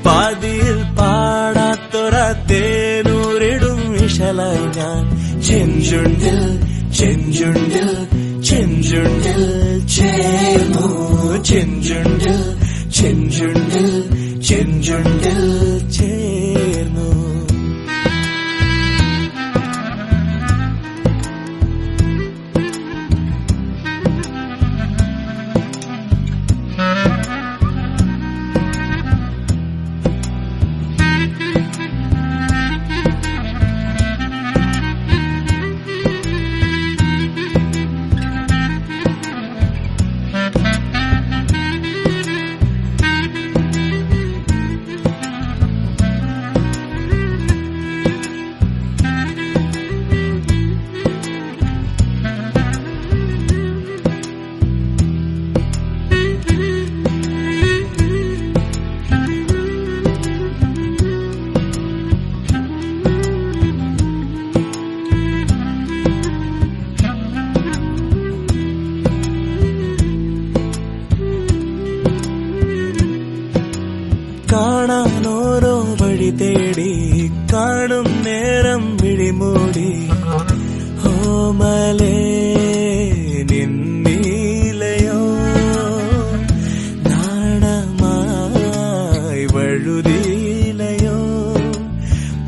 പാതിയിൽ പാടാത്തൊരാ തേനൂരിടും മിഷലാങ്ങ. ചെഞ്ചുണ്ടിൽ ചെഞ്ചുണ്ടിൽ ചെഞ്ചുണ്ടിൽ ചേർന്നു, ചെഞ്ചുണ്ടിൽ ചെഞ്ചുണ്ടിൽ ചെഞ്ചുണ്ടിൽ ചേർന്നു. കാണാൻ ഓരോ വഴി തേടി കാണും നേരം വിഴിമൂടി, ഓമലേ നിന്നീലയോ നാണമായി വഴുതിയിലയോ.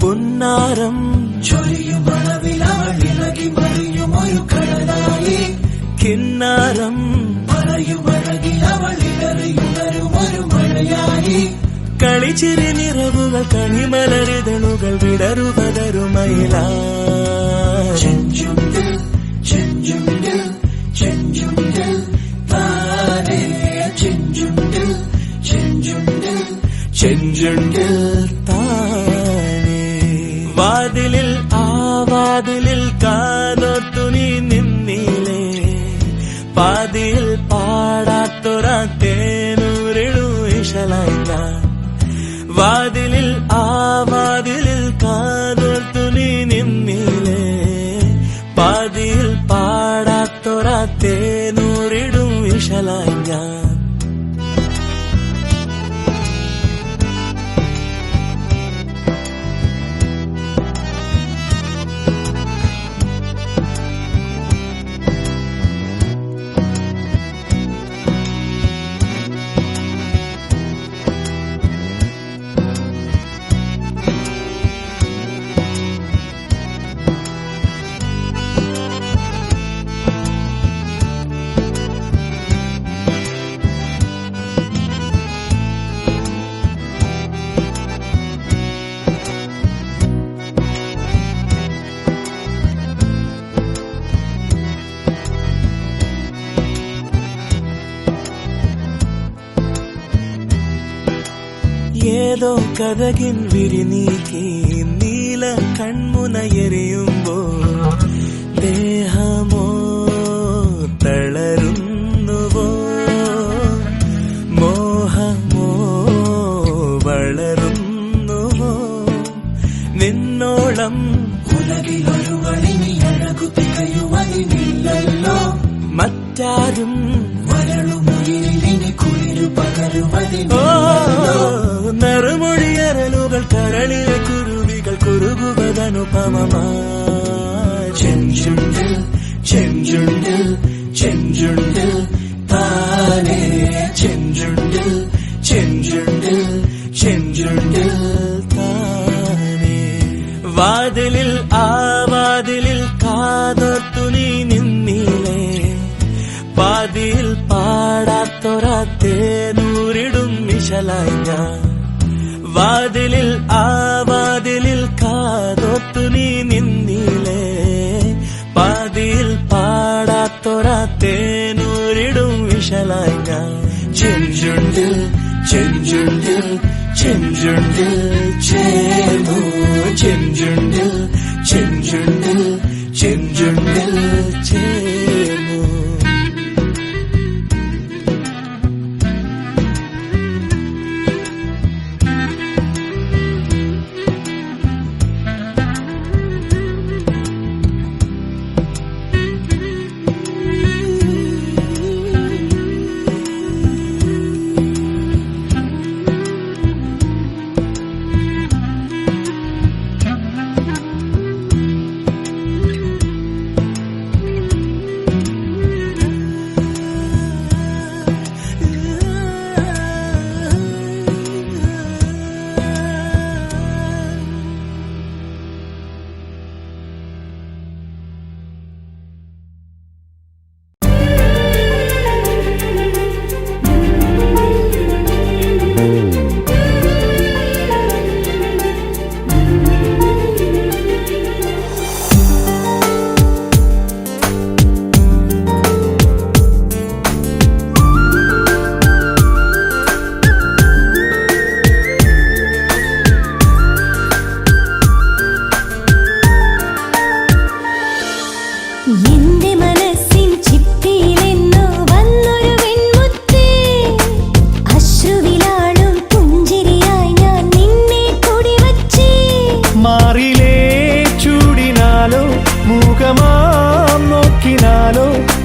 പുന്നാരം ചൊരിയുമളവിലവളിളകി മറിയുമൊരു കടലായി, കിന്നാരം പറയുമഴകിലവളിലറിയുണരുമൊരു മഴയായി. കളിച്ചിരി നിറവുകൾ കണിമലരിതളുകൾ വിടരുപതരുമയില. ചെഞ്ചുണ്ടിൽ ചെഞ്ചുണ്ടിൽ ചെഞ്ചുണ്ടിൽ താനേ, ചെഞ്ചുണ്ടിൽ ചെഞ്ചുണ്ടിൽ ചെഞ്ചുണ്ടിൽ താനേ. വാതിലിൽ ആ വാതിലിൽ കാതോർത്തു നീ നിന്നിലേ, പാതിയിൽ പാടാത്തൊരാ തേനൂരിടു ഇശലായി ഞാൻ. വാതിലിൽ ആ വാതിലിൽ കാതോർത്തു നീ നിന്നിലേ, പാതിയിൽ പാടാത്തൊരാ തേനൂരിടും ഇശലായി ഞാൻ. ഏതോ കഥകിൻ വിരിനീക്കി നീല കൺമുനയെറിയുമ്പോ ദേഹമോ തളരുന്നുവോ മോഹമോ വളരുന്നുവോ നിന്നോളം ഉലകിലൊരു വഴിനി അഴകു തികയുവതില്ലല്ലോ മറ്റാരും വരളുമൊഴിയിലിനി കുളിരു പകരുവതില്ലോ നറുമൊഴിയരലുകൾ കരളിലെ കുരുവികൾ കുറുകുവതനുപമമാ ചെഞ്ചുണ്ടിൽ ചെഞ്ചുണ്ടിൽ ചെഞ്ചുണ്ടിൽ താനേ ചെഞ്ചുണ്ടിൽ ചെഞ്ചുണ്ടിൽ ചെഞ്ചുണ്ടിൽ താനേ വാതിലിൽ ആ വാതിലിൽ കാതോർത്തു നീ നിന്നീലേ പാതിയിൽ പാടാത്തൊരാത്തേനൂരിടും മിശലായി ഞാൻ വാതിലിൽ ആ വാതിലിൽ കാതോർത്തു നീ നിന്നീലേ പാതിയിൽ പാടാത്തൊരാത്തേനൂരിടും വിശലായി ഞാൻ ചെഞ്ചുണ്ടിൽ ചെഞ്ചുണ്ടിൽ ചെഞ്ചുണ്ടിൽ ചേർന്നു ചെഞ്ചുണ്ടിൽ ചെഞ്ചുണ്ടിൽ ചെഞ്ചുണ്ടിൽ ചേർന്നു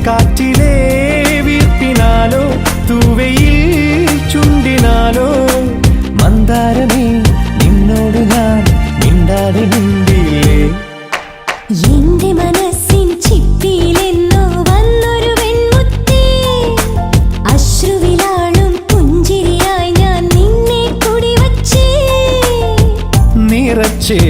കാറ്റിലെ വീർപ്പിനാലോ തൂവയിൽ ചുണ്ടിനാലോ മന്ദാരമേ നിന്നോട് ഞാൻ മിണ്ടാതെ മിണ്ടിയില്ലേ എന്റെ മനസ്സിൻ ചിപ്പിയിലെന്നോ വന്നൊരു വെൺമുത്തേ അശ്രുവിലാളും പുഞ്ചിരിയായി ഞാൻ നിന്നെ കുടിവച്ചേ നിറച്ചേ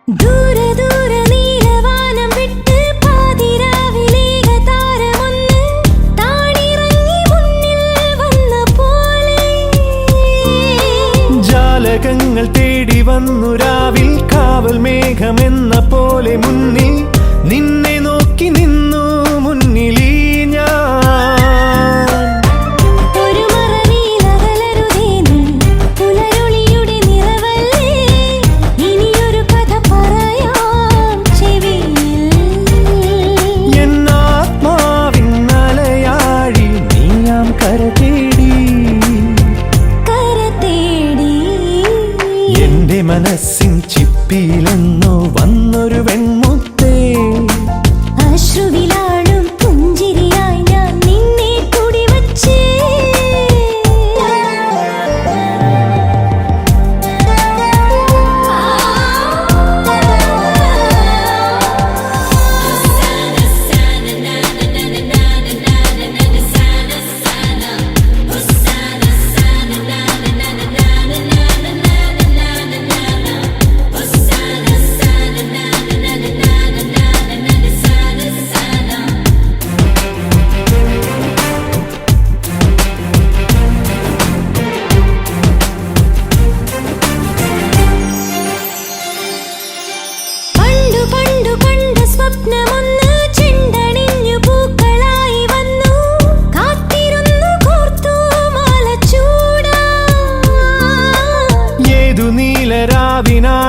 ദൂരെ ദൂരെ നീലവാനം വിട്ട് പാതിരാവിലേക താരമൊന്ന് താണിറങ്ങി മുന്നിൽ വന്ന പോലെ ജാലകങ്ങൾ തേടി വന്നു രാവിൽ കാവൽ മേഘമെന്ന പോലെ മുന്നിൽ നിന്നെ നോക്കി നിന്നു മുന്നിലീ മനസ്സിൻ ചിപ്പിയിലെന്നോ വന്നൊരു വെൺമുത്തേ അശ്രുവിലാളും പുഞ്ചിരിയായി ഞാൻ നിന്നെ കുടിവച്ചേ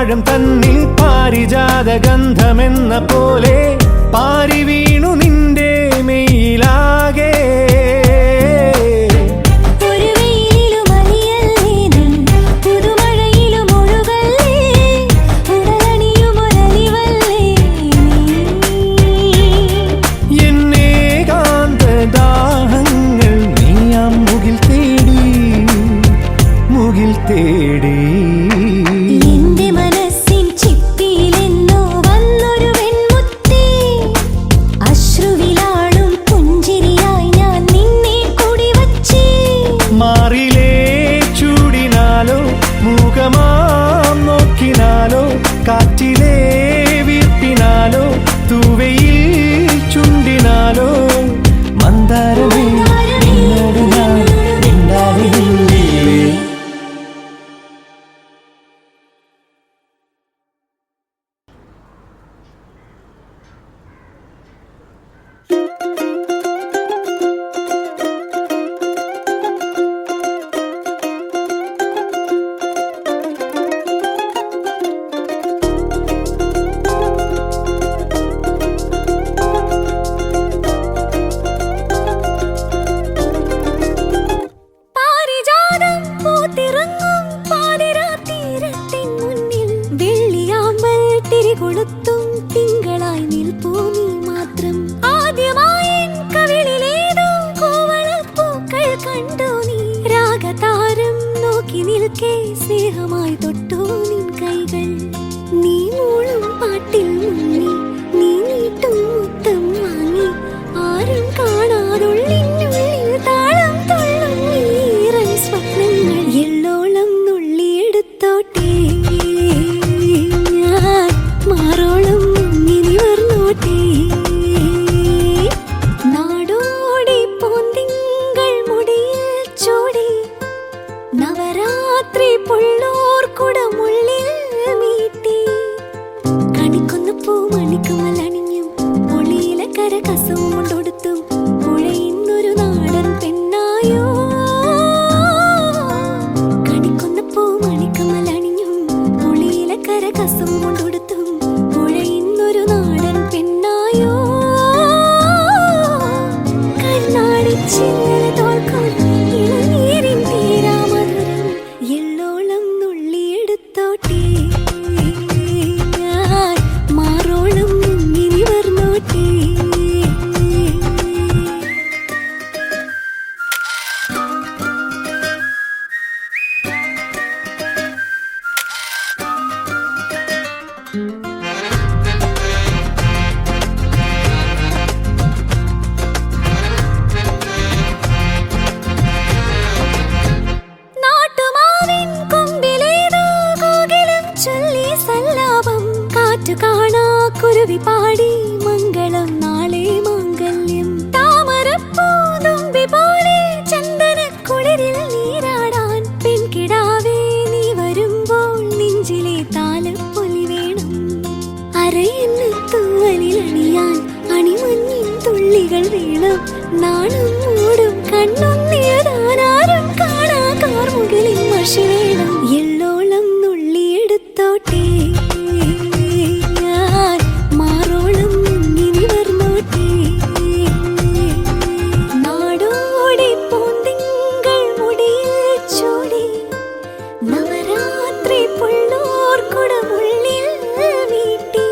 ആഴം തന്നിൽ പാരിജാത ഗന്ധമെന്ന പോലെ പാരി വീണു നിന്റെ മെയിലാകെ. തേടി എന്റെ മനസ്സിൻ ചിപ്പിയിലെന്നോ വന്നൊരു വെൺമുത്തേ, അശ്രുവിലാളും പുഞ്ചിരിയായി ഞാൻ നിന്നെ കുടിവച്ചേ. മാറിലേ ചൂടിനാലോ മുഖമാം നോക്കിനാലോ കാറ്റിലേ വീർപ്പിനാലോ തൂവയിൽ ചുണ്ടിനാലോ മന്ദാരമേ നിന്നോട് ഞാൻ മിണ്ടാതിരുന്നില്ലേ. തിങ്കളായി നിൽപ്പൂ നീ മാത്രം. ആദ്യമായി കവിളിലേതോ കോവളപ്പൂക്കൾ കണ്ടു നീ. രാഗതാരം നോക്കി നിൽക്കേ സ്നേഹമായി തൊട്ടു നിൻ കൈകൾ. നീ മൂളും പാട്ടിൽ മുങ്ങി നീ നീട്ടും മുത്തം വാങ്ങി. ആരും കാണാതുള്ളിനുള്ളിൽ താളം തുള്ളും ഈറൻ സ്വപ്നങ്ങൾ. എള്ളോളം നുള്ളിയെടുത്തോട്ടെ മാറോളം മുങ്ങിനി വർന്നോട്ടെ. നാടോടി പോന്തിങ്കൾ മുടിയിൽ ചൂടി നവരാത്രി പുള്ളോർ കുടമുള്ളിൽ മീട്ടി. കണിക്കൊന്ന പൂ മണിക്കമലണിഞ്ഞും പൊളിയിലെ കര കസവും കൊണ്ടൊടുത്തും പുഴയുന്നൊരു നാടൻ പെണ്ണായോ. കണിക്കൊന്ന പൂ മണിക്കമലണിഞ്ഞും പൊളിയിലെ കര കസവും കൊണ്ടൊടുത്തും പുഴയുന്നൊരു നാടൻ പെണ്ണായോ. കണ്ണാടി ചില്ലല തോൽക്കും ഇളനീരിൻ തീരാമധുരം. എള്ളോളം നുള്ളിയെടുത്തോട്ടെ മാറോളം മുങ്ങിനി വർന്നോട്ടെ. നാട്ടുമാവിൻ കൊമ്പിലേതോ കോകിലം ചൊല്ലി സല്ലാപം. കാറ്റു കാണാ കുരുവി പാടി മംഗളം നാളെ മാംഗല്യം. താമരപ്പൂ തുമ്പി പോലെ ചന്ദനക്കുളിരിൽ നീരാടാൻ. പെൺകിടാവേ നീ വരുമ്പോൾ നെഞ്ചിലെ താലപ്പൊലി വേണം. അരയെന്ന് തൂവലിലണിയാൻ അണിമഞ്ഞിൻ തുള്ളികൾ വേണം. നാണം മൂടും കണ്ണൊന്നിയതാനാരും കാണാ കാർമുകിലിൻ മഷി വേണം. എള്ളോളം നുള്ളിയെടുത്തോട്ടെ മാറോളം മുങ്ങിനി വർന്നോട്ടെ. നാടോടി പോന്തിങ്കൾ മുടിയിൽ ചൂടി നവരാത്രി പുള്ളോർ കുടമുള്ളിൽ വീട്ടി.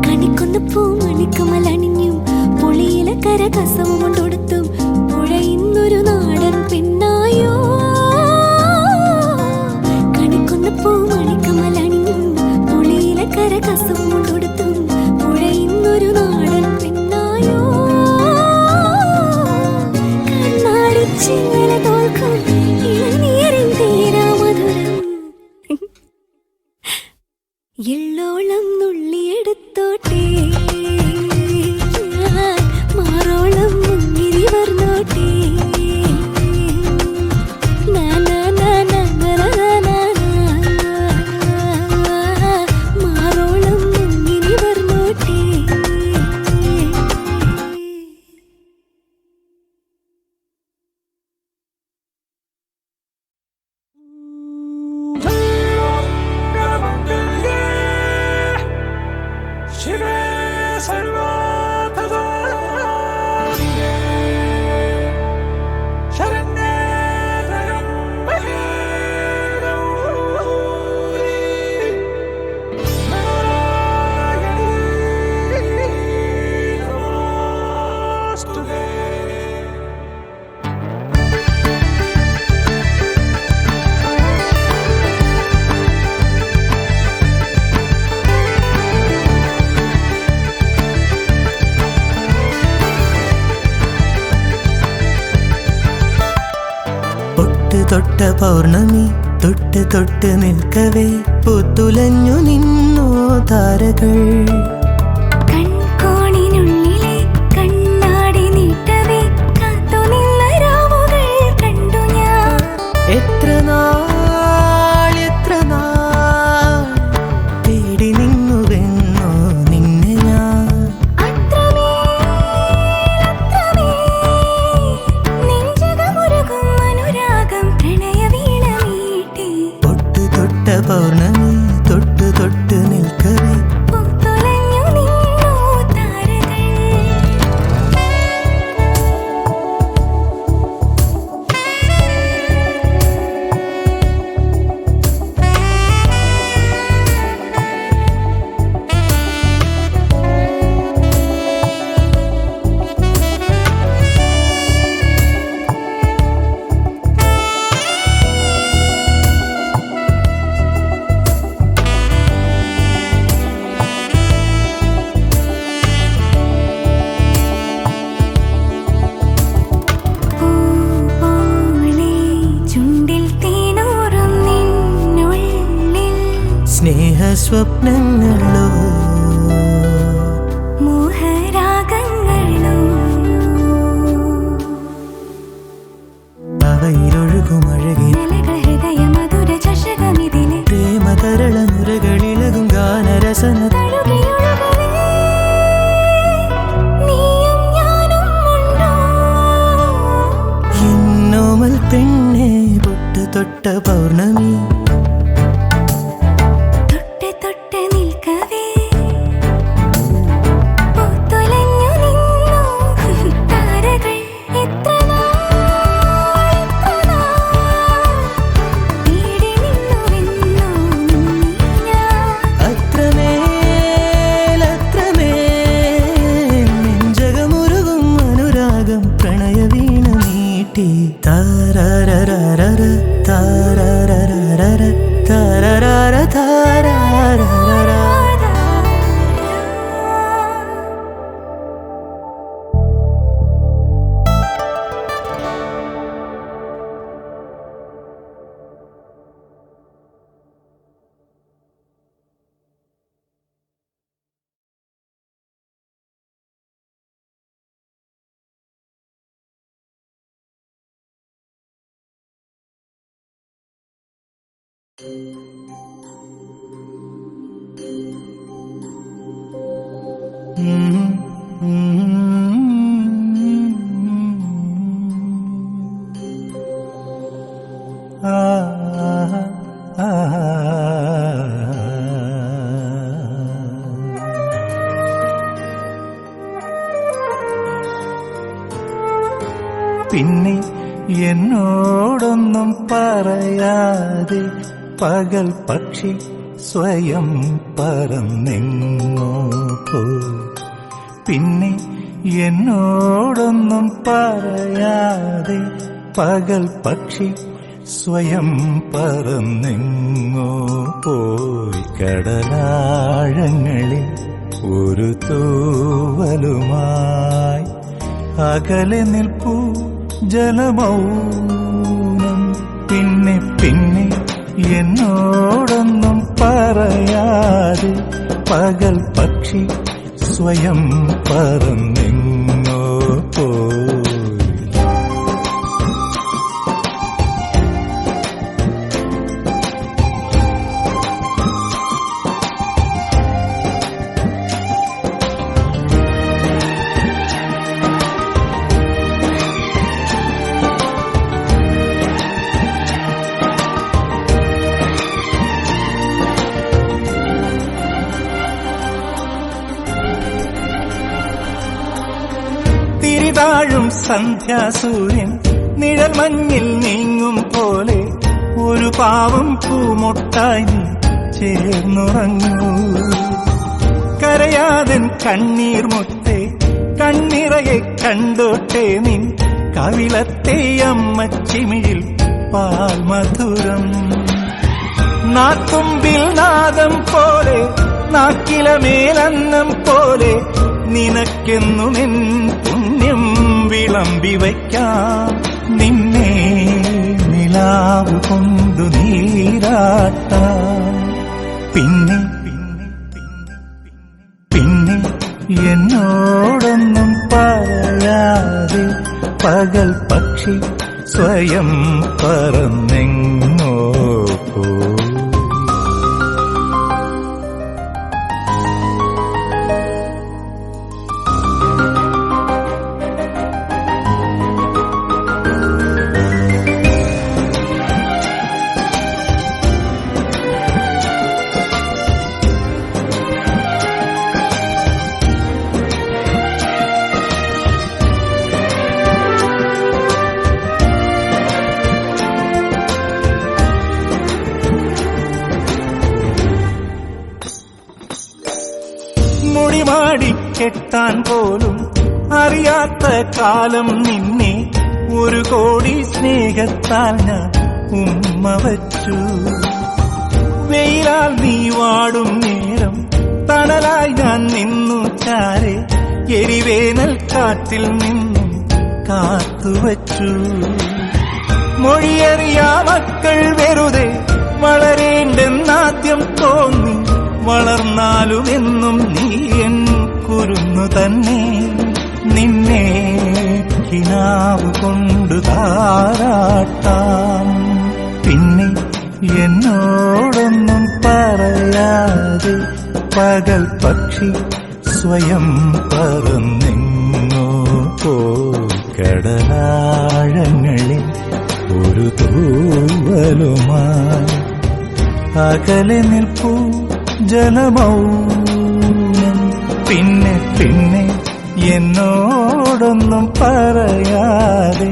കണിക്കൊന്ന പൂ മണിക്കമലണിഞ്ഞും പൊളിയിലെ കര കസവും കൊണ്ടൊടുത്തും പുഴയുന്നൊരു നാടൻ പെണ്ണായോ. കണിക്കൊന്ന പൂ മണിക്കമലണിഞ്ഞും പൊളിയിലെ കര കസവും കൊണ്ടൊടുത്തും പുഴയുന്നൊരു നാടൻ പെണ്ണായോ. കണ്ണാടി ചില്ലല തോൽക്കും ഇളനീരിൻ തീരാമധുരം. എള്ളോളം നുള്ളിയെടുത്തോട്ടെ മാറോളം മുങ്ങിനി വർന്നോട്ടെ. തൊട്ട പൗർണമി തൊട്ട് തൊട്ട് നിൽക്കവേ പുത്തുലഞ്ഞു നിന്നോ താരകൾ. കൺകോണിനുള്ളിലെ കണ്ണാടി നീട്ടവേ കാത്തുനിന്ന രാവുകൾ കണ്ടു ഞാൻ. എത്ര നാൾ തേടി നിന്നുവെന്നോ നിന്നെ ഞാൻ. നെഞ്ചകമുരുകും അനുരാഗം പ്രണയവീണ മീട്ടി. തൊട്ട് തൊട്ട പൗർണമി തൊട്ട് തൊട്ട് നിൽക്കവേ പൂത്തുലഞ്ഞു നിന്നോ താരകൾ. സ്നേഹസ്വപ്നങ്ങളോ മോഹരാഗങ്ങളോ അവയിലൊഴുകും അഴകി ഹൃദയ മധുര ചഷകമിതിലെ പ്രേമതരള നുരകളിളകും ഗാനരസന നീയും ഞാനും ഉണ്ടോ. എന്നോമൽ പെണ്ണെ തൊട്ട് തൊട്ട പൗർണമി തൊട്ട് തൊട്ട് നിൽക്കവേ പൂത്തുലഞ്ഞു നിന്നോ താരകൾ. എത്ര നാൾ തേടി നിന്നുവെന്നോ ഞാൻ. അത്രമേൽ നെഞ്ചകമുരുകും അനുരാഗം പ്രണയവീണ നീട്ടി. താരരരര താരരരര താരരര താരരര. പിന്നെ എന്നോടൊന്നും പറയാതെ പകൽ പക്ഷി സ്വയം പറന്നെങ്ങോ പോയി. പിന്നെ എന്നോടൊന്നും പറയാതെ പകൽ പക്ഷി സ്വയം പറന്നെങ്ങോ പോയി. കടലാഴങ്ങളിൽ ഒരു തൂവലുമായി അകലെ നിൽപ്പൂ ജലമൗനം. പിന്നെ പിന്നെ എന്നോടൊന്നും പറയാതെ പകൽ പക്ഷി സ്വയം പറന്നെങ്ങോ പോയി. തിരിതാഴും സന്ധ്യാസൂര്യൻ നിഴൽ മഞ്ഞിൽ നീങ്ങും പോലെ ഒരു പാവം പൂമൊട്ടായി നീ ചേർന്നുറങ്ങൂ. കരയാതൻ കണ്ണീർ മുത്തേ കണ്ണിറയെ കണ്ടോട്ടെ നിൻ കവിളത്തെ അമ്മച്ചിമിഴിൽ പാൽമധുരം. നാത്തുമ്പിൽ നാദം പോലെ നാക്കിലമേലന്നം പോലെ നിനക്കെന്നുമെൻ പുണ്യം വിളമ്പി വയ്ക്കാം. നിന്നെ നിലാവ് കൊണ്ടു നീരാട്ടാം. പിന്നെ പിന്നെ എന്നോടൊന്നും പറയാതെ പകൽ പക്ഷി സ്വയം പറന്നെങ്ങോ പോയി. മുടിമാടിക്കെട്ടാൻ പോലും അറിയാത്ത കാലം നിന്നെ ഒരു കോടി സ്നേഹത്താൽ ഞാൻ ഉമ്മ വച്ചു. വെയിലാൽ നീ വാടും നേരം തണലായി ഞാൻ നിന്നു ചാരെ എരിവേനൽ കാറ്റിൽ നിന്നും കാത്തുവച്ചു. മൊഴിയറിയാ മക്കൾ വെറുതെ വളരേണ്ടെന്നാദ്യം തോന്നി. വളർന്നാലും എന്നും നീ എൻ കുരുന്നു തന്നെ. നിന്നെ കിനാവ് കൊണ്ടു താരാട്ടാം. പിന്നെ എന്നോടൊന്നും പറയാതെ പകൽ പക്ഷി സ്വയം പറന്നെങ്ങോ പോയി. കടലാഴങ്ങളിൽ ഒരു തൂവലുമായി അകലെ നിൽപ്പൂ ജനമൗനം. പിന്നെ പിന്നെ എന്നോടൊന്നും പറയാതെ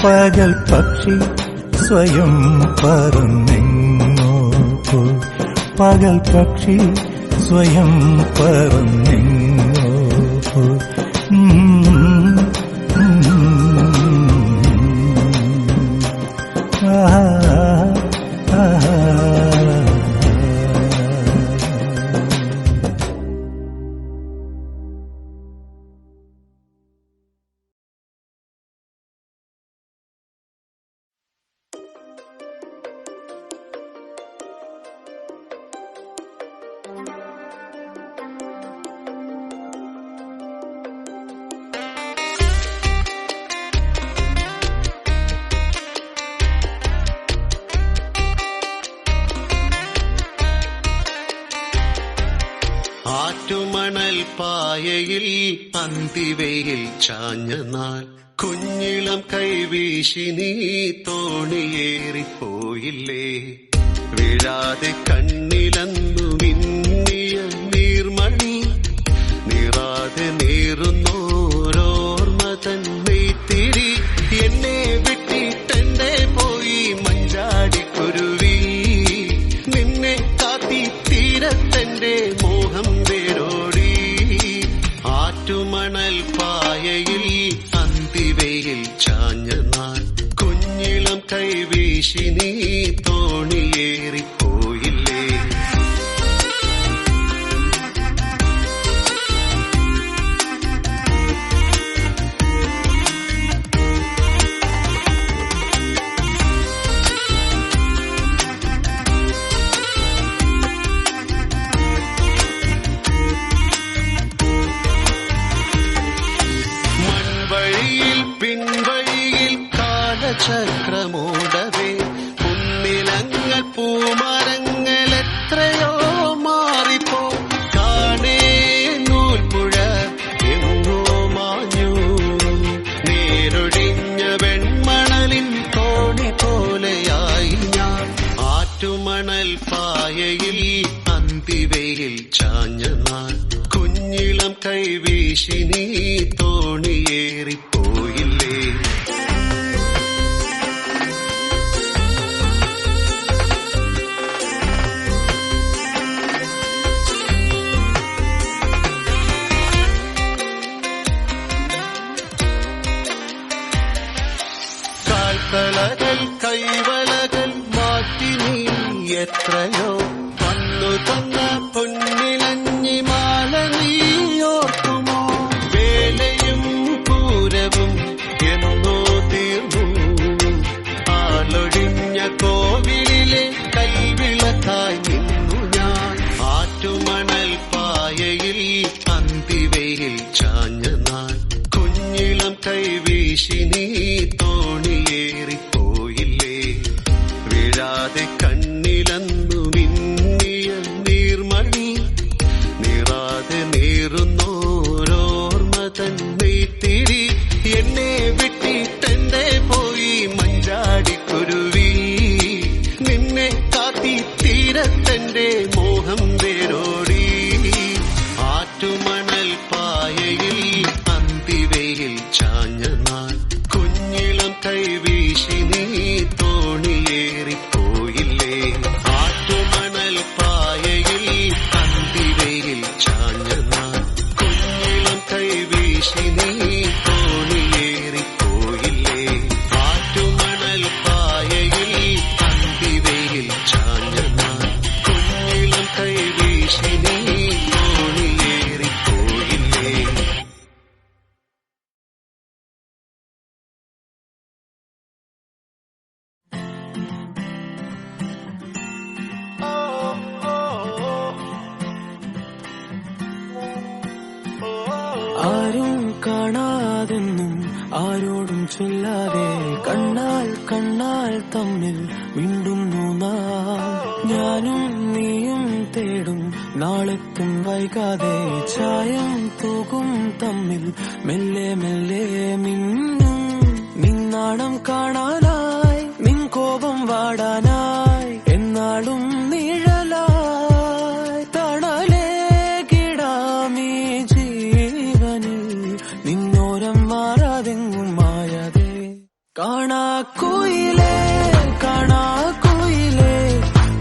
പകൽ പക്ഷി സ്വയം പറന്നെങ്ങോ പോയി. പകൽ പക്ഷി സ്വയം പറന്നെങ്ങോ പോയി. ആറ്റുമണൽ പായയിൽ അന്തിവയിൽ ചാഞ്ഞ നാൾ കുഞ്ഞിളം കൈവീശി നീ തോണിയേറിപ്പോയില്ലേ. വീഴാതെ കണ്ണിലന്നു മിന്നിയ നീർമണി നീറാതെ നീറുന്നോരോർമ്മ തന്നെത്തിരി. എന്നെ വിട്ടിട്ടെന്റെ പോയി മഞ്ചാടിക്കുരുവി. നിന്നെ കാത്തി തീരത്തെന്റെ മോഹം വേരോടി. ആറ്റുമണൽ പായയിൽ അന്തിവയിൽ ചാഞ്ഞ നാൾ കുഞ്ഞിളം കൈവീശി നീ തോണിയേറിപ്പോയില്ലേ. പിൻവഴിയിൽ കാലചക്രമോടവേ പുന്നിലങ്ങൾ പൂമരങ്ങൾ എത്രയോ മാറിപ്പോ. കാണേ നൂൽപ്പുഴ എങ്ങോ മാഞ്ഞു. നേരൊഴിഞ്ഞ വെൺമണലിൻ തോണി പോലെയായി ഞാൻ. ആറ്റുമണൽ പായയിൽ അന്തിവയിൽ ചാഞ്ഞ നാൾ കുഞ്ഞിളം കൈവീശി നീ തോണിയേറിപ്പോയില്ലേ. കാൽക്കളകൾ കൈവളകൾ മാറ്റി നീ എത്രയോ വന്നു തന്ന പൊന്നിലഞ്ഞി മാല നീ ഓർക്കുമോ. വേലയും പൂരവും എന്നോ തീർന്നു. ആളൊഴിഞ്ഞ വെള്ളിത്തിരി എന്നെ വിട്ടിട്ടെന്റെ പോയി മഞ്ചാടിക്കുരുവി നിന്നെ കാത്തി തീരത്തെന്റെ മോഹം വേരോടി ആറ്റുമണൽ പായയിൽ അന്തിവയിൽ ചാഞ്ഞ നാൾ കുഞ്ഞിളം കൈവീശി നീ തോണിയേറിപ്പോയില്ലേ ആറ്റുമണൽ പായയിൽ അന്തിവയിൽ ചാഞ്ഞ നാൾ കുഞ്ഞിളം കൈവീശി നീ തോണിയേറിപ്പോയില്ലേ ആറ്റുമണൽ പായയിൽ അന്തിവയിൽ ചാഞ്ഞ നാൾ കുഞ്ഞിളം കൈവീശി നീ തോണിയേറിപ്പോയില്ലേ. ആരും കാണാതെന്നും ആരോടും ചൊല്ലാതെ കണ്ണാൽ കണ്ണാൽ തമ്മിൽ മിണ്ടുന്നു നാം ഞാനും നീയും തേടും നാളെത്തും വൈകാതെ ചായം തൂകും തമ്മിൽ മെല്ലെ മെല്ലെ മിന്നും നിന്നാണം കാണാനായി നിൻ കോപം വാടാനായി എന്നാളും നിഴലായി തണലേ കിടാമീ ജീവനിൽ നിന്നോരം മാറാതെങ്ങും മായാതെ കാണാക്കുയിലേ കാണാക്കുയിലേ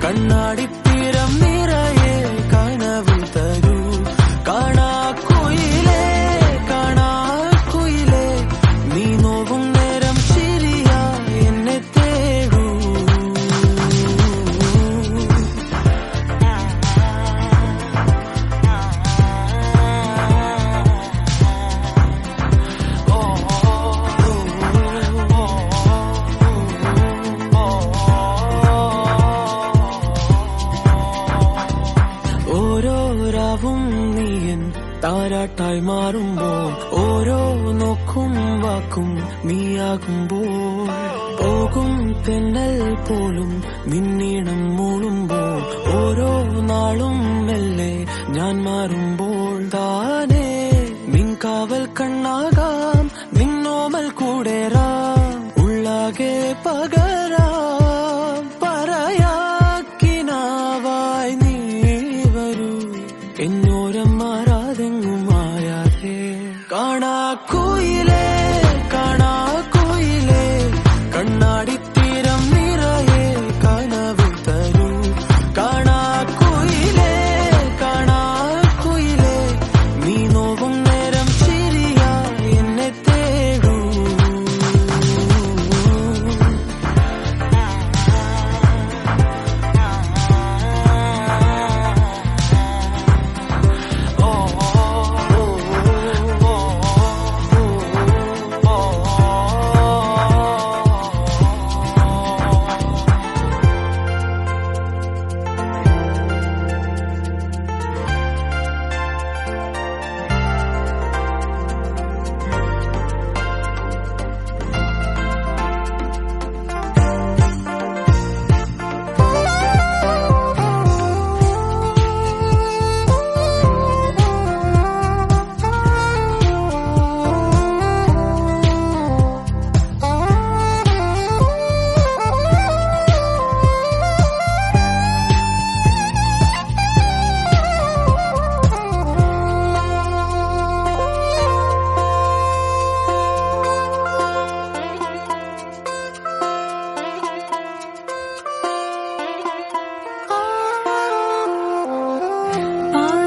കണ്ണാടിത്തീരം നിറയെ കനവിൽ തരൂ കാണാക്കുയിലേ കാണാക്കുയിലേ നീ നോവും നേരം ശരിയാ എന്നെ തേടൂ ഓരോ രാവും നീയൻ താരാട്ടായി മാറുമ്പോൾ ഓരോ നോക്കും വാക്കും നീയാകുമ്പോൾ പോകും തെന്നൽ പോലും നിന്നീണം മൂളുമ്പോൾ ഓരോ നാളും മെല്ലെ ഞാൻ മാറുമ്പോൾ താനേ നിൻ കാവൽ കണ്ണാകാം നിന്നോമൽ കൂടേറാം ഉള്ളാകെ പകരാം പറയാക്കിനാവായി നീ വരൂ എന്നോരം മാറാതെങ്ങും മായാതെ കാണാക്കുയിലേ കാണാക്കുയിലേ കണ്ണാടിത്തീരം നിറയെ കനവിൽ തരൂ കാണാക്കുയിലേ കാണാക്കുയിലേ നീ നോവും നേരം ശരിയാ എന്നെ തേടൂ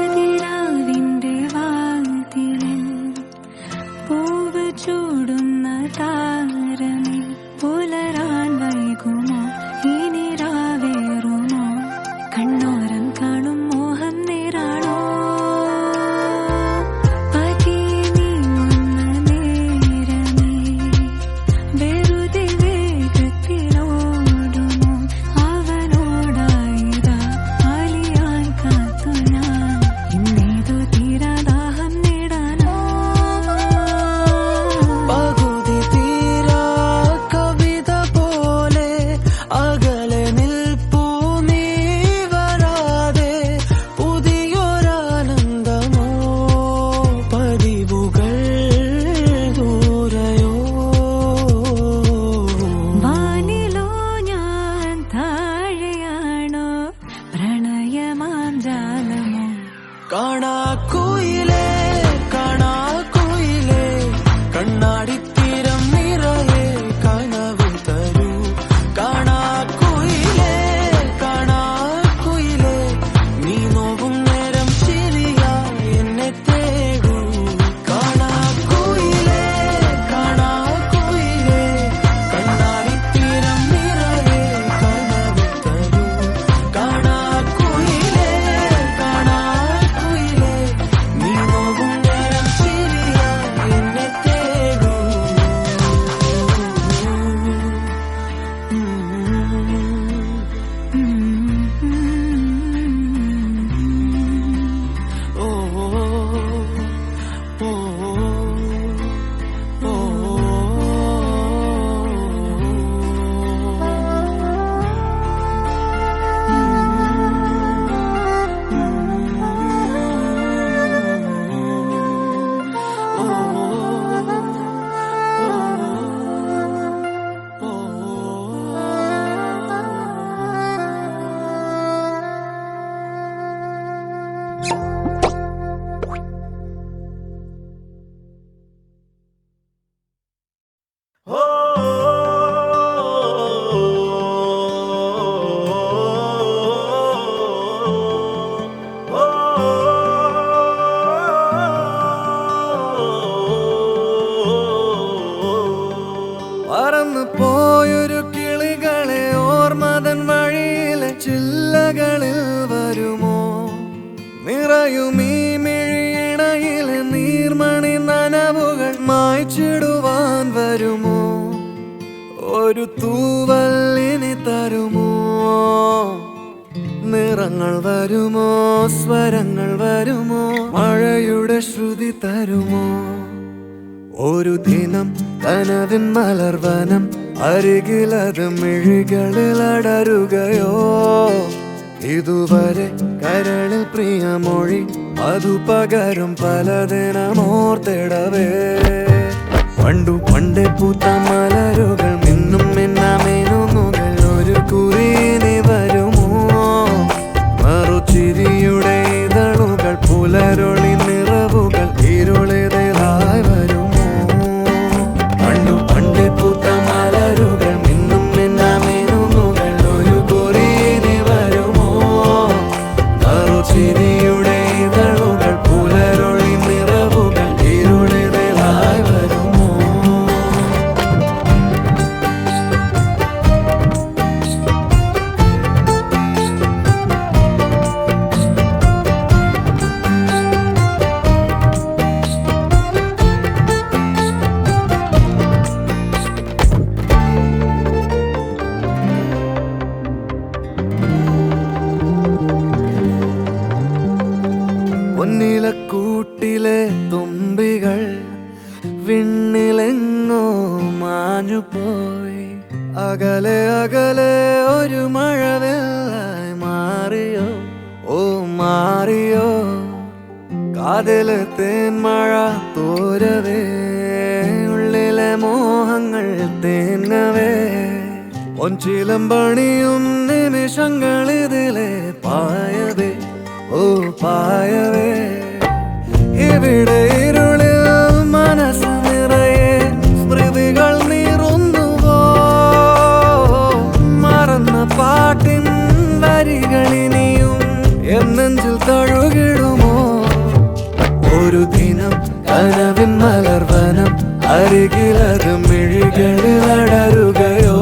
പാതിരാവിന്റെ വാതിലിൽ പൂവ് ചൂടുന്ന താരമേ പുലരാൻ വൈകുമോ ഇനി രാവേറുമോ കണ്ണോരം കാണും മോഹം നേരാണോ പതിയെ നീങ്ങുന്ന നേരമേ വെറുതെ വേഗത്തിലോടുമോ അവനോടായിതാ അലിയാൻ കാത്തു ഞാൻ ഇന്നേതോ തീരാദാഹം നേടാനോ പകുതി തീ മായ്ച്ചിടുവാൻ വരുമോ? ഒരു തൂവല്ലിനി തരുമോ? നിറങ്ങൾ വരുമോ? സ്വരങ്ങൾ വരുമോ? മഴയുടെ ശ്രുതി തരുമോ? ഒരു ദിനം കനവിൻ മലർവനം, അരികിലത് മിഴികളിൽ അടരുകയോ? ഇതുവരെ കരളിൽ പ്രിയമൊഴി, അതു പകരും പലതിനമോർത്തിടവേ. പണ്ടു പണ്ടേ പൂത്ത മലരുകൾ മിന്നും മിന്നാമേനുന്നുകൾ, ഒരു കുറിനി വരുമോ? മറുചിരിയുടെ ഇതളുകൾ, പുലരൊളി നിറവുകൾ, ഇരുളിതായി വരുമോ? പണ്ടു പണ്ടേ പൂത്ത മലരുകൾ മിന്നും മിന്നാമേനുന്നുകൾ, ഒരു കുറിനി വരുമോ? മറുചിരിയുടെ ഇതളുകൾ, പുലരൊളി നിറവുകൾ, ഇരുളിതായി വരുമോ? പൊന്നിലക്കൂട്ടിലെ തുമ്പികൾ വിണ്ണിലെങ്ങോ മാഞ്ഞുപോയി. അകലെ അകലെ ഒരു മഴവെള്ളായി മാറിയോ? ഓ മാറിയോ? കാതിലെ തേന്മഴ തോരവേ, ഉള്ളിലെ മോഹങ്ങൾ തേങ്ങവേ. പൊൻചിലമ്പണിയും നിമിഷങ്ങളിതിലെ പായവേ, ഓ പായവേ. ഇവിടെ ഇരുളിൽ മനസ്സ് നിറയെ സ്മൃതികൾ നീറുന്നുവോ? മറന്ന പാട്ടിൻ വരികളിനിയും എന്നെഞ്ചിൽ തഴുകിടുമോ? ഒരു ദിനം കനവിൻ മലർവനം, അരികിലത് മിഴികളിൽ അടരുകയോ?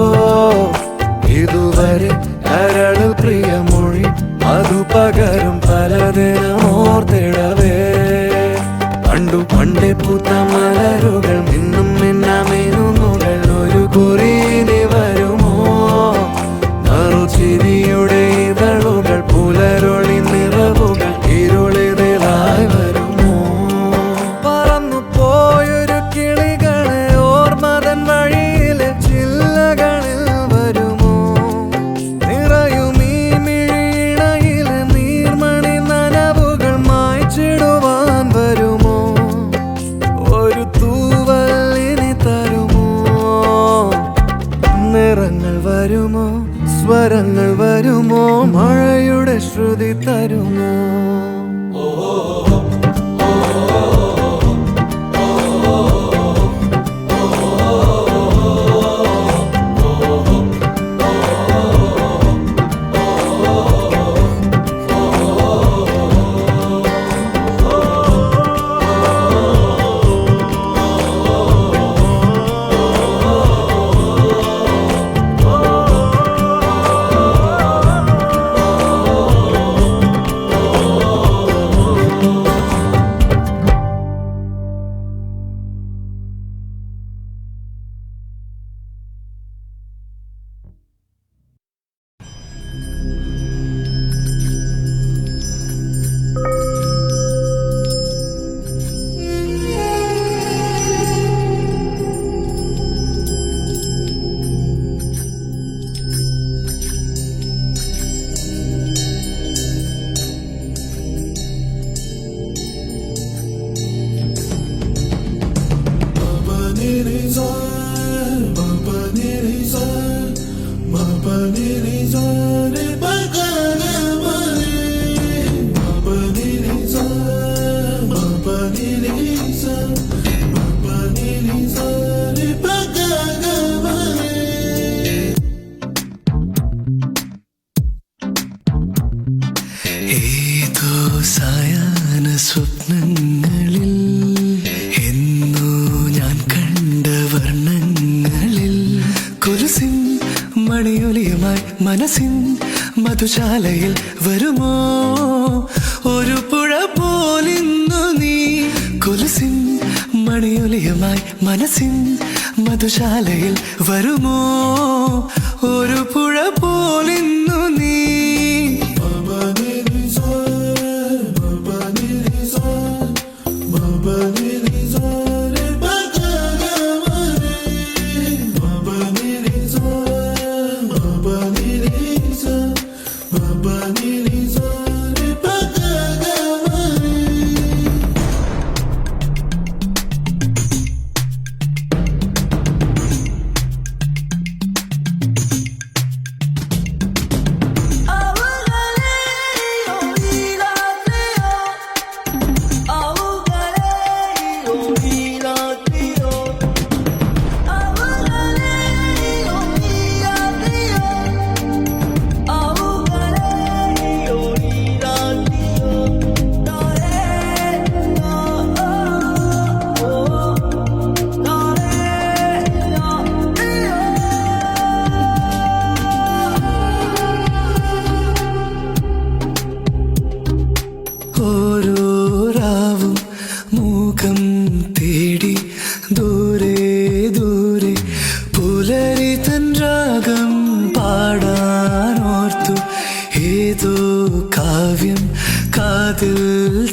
ഇതുവരെ കരളിൽ പ്രിയമൊഴി, അതു പകരും പലതിനമോർത്തിടവേ. പണ്ടു പണ്ടേ പൂത്ത മലരുകൾ മിന്നും മിന്നാമേനുന്നുകൾ, ഒരു കുറിനി വരുമോ? നറുചിരിയുടെ ഇതളുകൾ, പുലരൊളി നിറവുകൾ, ഇരുളിതായി വരുമോ? പറന്നു പോയൊരു കിളികളെ ഓർമ്മതൻ വഴിയിലെ ചില്ലകളിൽ വരുമോ? നിറയും ഈ മിഴിയിണയിലെ നീർമണി നനവുകൾ മായ്ച്ചിടുവാൻ വരുമോ? ഒരു തൂവല്ലിനി തരുമോ? നിറങ്ങൾ വരുമോ? സ്വരങ്ങൾ വരുമോ? മഴയുടെ ശ്രുതി തരുമോ? ഏതോ സായാഹ്ന സ്വപ്നങ്ങളിൽ എന്നോ ഞാൻ കണ്ട വർണ്ണങ്ങളിൽ കുലുസിൻ മണിയൊലിയുമായി മനസ്സിൻ മധുശാലയിൽ വരുമോ? ഒരു പുഴ പോലിന്നു നീ കുലുസിൻ മണിയൊലി മണിയൊലിയുമായി മനസ്സിൻ മധുശാലയിൽ വരുമോ ഒരു പുഴ പോലിന്നു നീ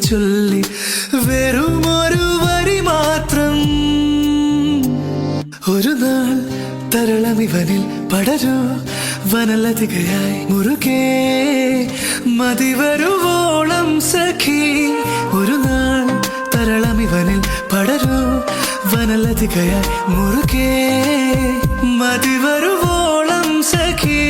ചൊല്ലി വെറുമൊരു വരി മാത്രം ഒരു നാൾ തരളമിവനിൽ പടരൂ വനലതികയായി മുറുകെ മതിവരുവോളം സഖി ഒരു നാൾ തരളമിവനിൽ പടരൂ വനലതികയായി മുറുകെ മതിവരുവോളം സഖി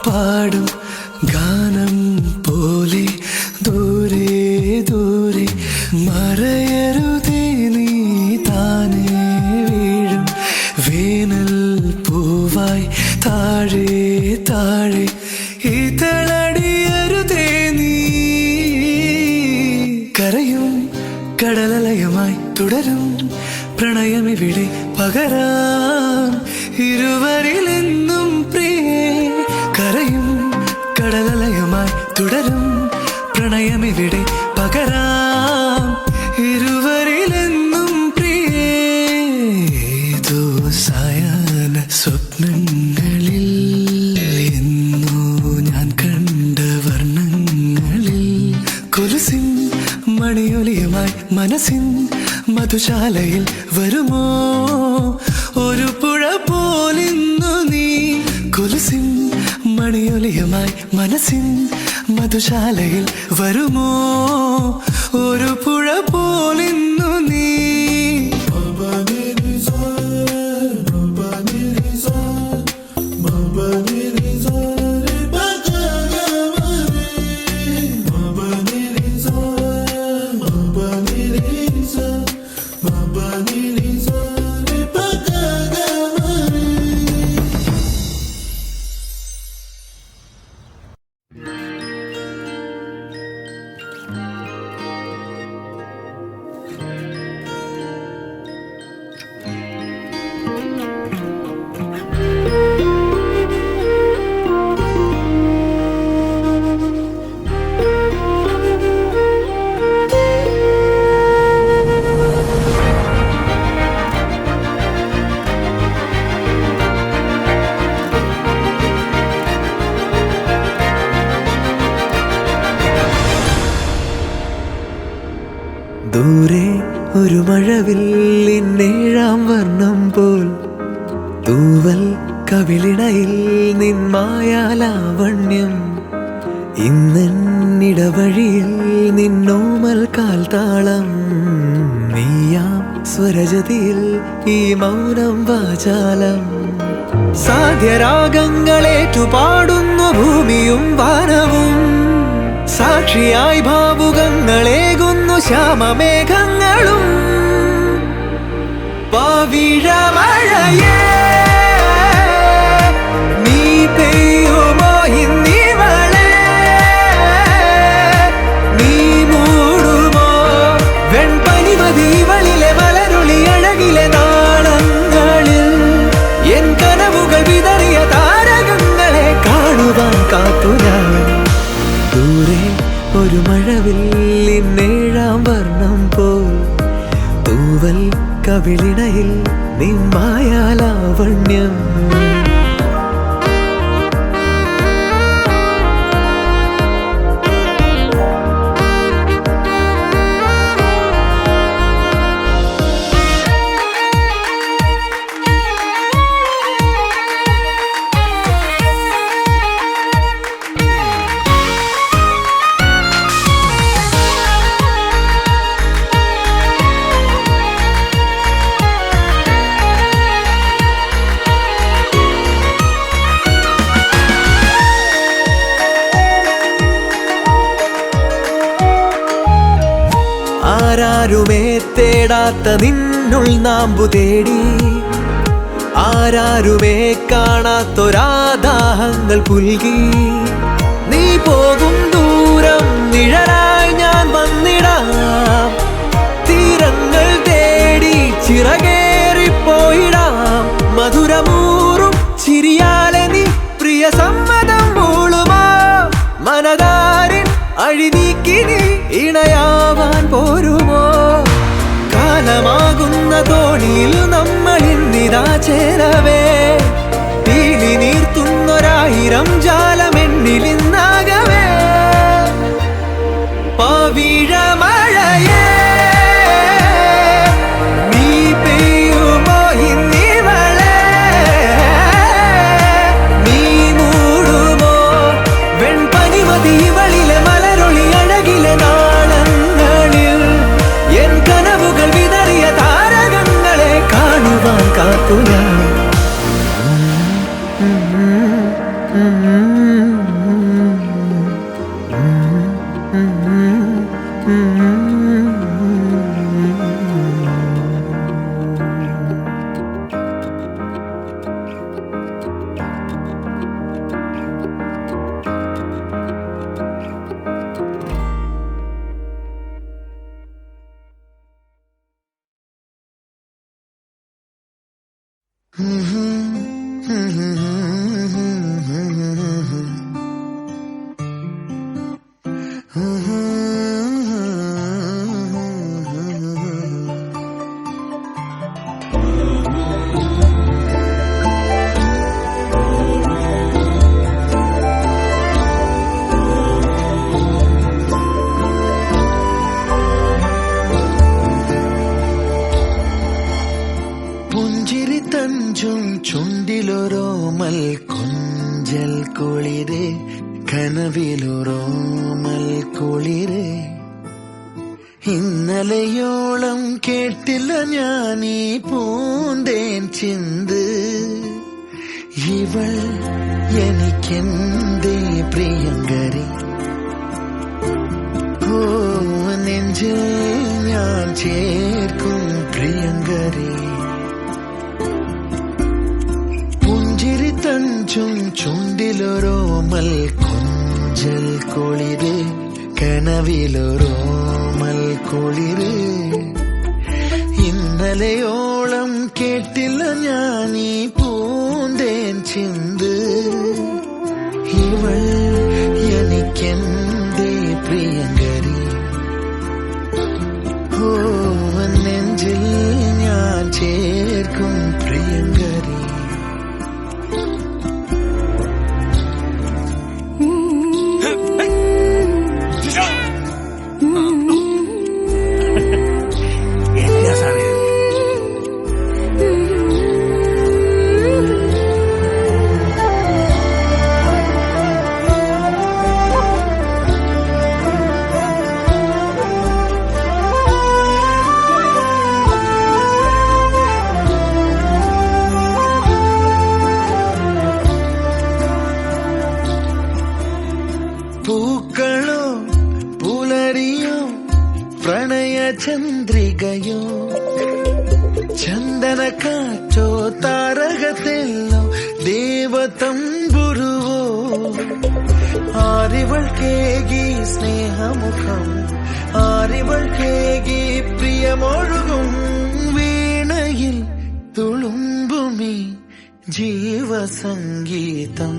പാടും ഗാനം പോലെ ദൂരെ ദൂരെ മറയരുതേ നീ താനേ വീഴും വേനൽ പൂവായി താഴെ താഴെ ഇതളടിയരുതേ നീ കരയും കടലലയമായി തുടരും പ്രണയമിവിടെ പകരാൻ ഇരുവരിലെന്നും പ്രിയേ കരയും കടലലയമായി തുടരും പ്രണയമിവിടെ പകരാം ഇരുവരിലെന്നും പ്രിയേ ഏതോ സായാഹ്ന സ്വപ്നങ്ങളിൽ എന്നോ ഞാൻ കണ്ട വർണ്ണങ്ങളിൽ കൊലുസിൻ മണിയൊലിയുമായി മനസ്സിൻ മധുശാലയിൽ വരുമോ ഒരു പുഴ പോലിന്നു നീ കൊലുസിൻ മണിയൊലിയുമായി മനസ്സിൻ മധുശാലയിൽ വരുമോ ഒരു പുഴ പോലിന്നു നീ ദൂരെ ഒരു മഴവില്ലിന്നേഴാം വർണ്ണം പോൽ തൂവൽ കവിളിണയിൽ നിന്മായാലാവണ്യം ഇന്നിടവഴിയിൽ നിന്നോമൽ കാൽത്താളം നീയാം സ്വരജതിയിൽ ഈ മൗനം വാചാലം സാധ്യരാഗങ്ങളേറ്റുപാടുന്നു ഭൂമിയും വാനവും സാക്ഷിയായി ഭാവുകങ്ങളേകുന്നു ശ്യാമമേഘങ്ങളും പവിഴമഴയേ നീ പെയ്യുമോ ഇന്നിവളെ ഒരു മഴവില്ലിന്നേഴാം വർണ്ണം പോൽ തൂവൽ കവിളിണയിൽ നിമ്മായാലാവണ്യം. ആരാരുമേ തേടാത്ത നിന്നുൾ നാമ്പു തേടി, ആരാരുമേ കാണാത്തൊരാദാഹങ്ങൾ പുൽകി. നീ പോകും ദൂരം നിഴലായി ഞാൻ വന്നിടാം, തീരങ്ങൾ തേടി ചിറകേറിപ്പോയിടാം. മധുരമൂറും ചിരിയാലെ നീ പ്രിയ സമ്മതം മൂളുമാ. മനതാരിൻ അഴിനീക്കി നീ ഇണയാവാൻ പോരുമോ? കാലമാകുന്ന തോണിയിൽ നമ്മൾ ഇന്നിതാ ചേരവേ, പീലി നീർത്തുന്നൊരായിരം ജാലമെന്നിലിന്നാകവേ. പവിഴമഴയേ നീ പെയ്യുമോ ഇന്നിവളെ, നീ മൂടുമോ വെൺപനിമതി ഇവളിലെ മലരൊളി അഴകിലെ നാളങ്ങളിൽ. എൻ കനവുകൾ വിതറിയ താരകങ്ങളെ കാണുവാൻ കാത്തു ഞാൻ. ചുണ്ടിലൊരോമൽ കൊഞ്ചൽ കുളിരേ, കനവിലൊരോമൽ കുളിരേ. ഇന്നലെയോളം കേട്ടില്ല ഞാനീ പൂന്തേൻ ചിന്ത്. ഇവൾ എനിക്കെന്തേ പ്രിയങ്കരി, ഓ നെഞ്ചിൽ ഞാൻ ചേർക്കും പ്രിയങ്കരി. പുഞ്ചിരി തഞ്ചും ചുണ്ടിലൊരോമൽ കൊഞ്ചൽ കുളിരേ, കനവിലൊരോമൽ കുളിരേ. ഇന്നലെയോളം കേട്ടില്ല ഞാനീ പൂന്തേൻ ചിന്ത്. ഇവൾ എനിക്കെന്തേ പ്രിയങ്കരി, ഓ നെഞ്ചിൽ ഞാൻ ചേർക്കും പ്രിയങ്കരി. പൂക്കളോ പുലരിയോ പ്രണയചന്ദ്രികയോ, ചന്ദന കാറ്റോ താരകത്തെല്ലോ ദേവതമ്പുരുവോ. ആരിവൾ കേകി സ്നേഹമുഖം, ആരിവൾ കേകി പ്രിയമൊഴുകും വീണയിൽ തുളുമ്പുമീ ജീവസംഗീതം.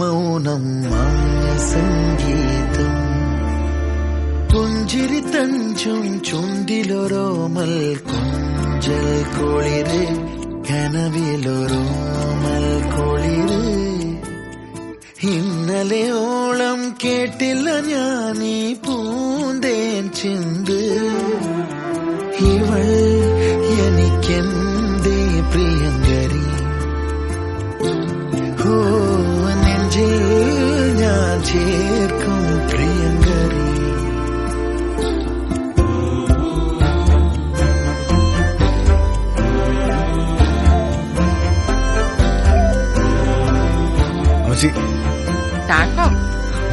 മൗനം സംഗീതം പുഞ്ചിരി തഞ്ചും ചുണ്ടിലൊരോമൽ കൊഞ്ചൽ കുളിര് കനവിലൊരോമൽ കുളിര് ഇന്നലെയോളം കേട്ടില്ല ഞാനീ പൂന്തേൻ ചിന്ത് ഇവൾ എനിക്കെന്തേ പ്രിയങ്കരി ഓ നെഞ്ചിൽ ഞാൻ ചേർക്കും പ്രിയങ്കരി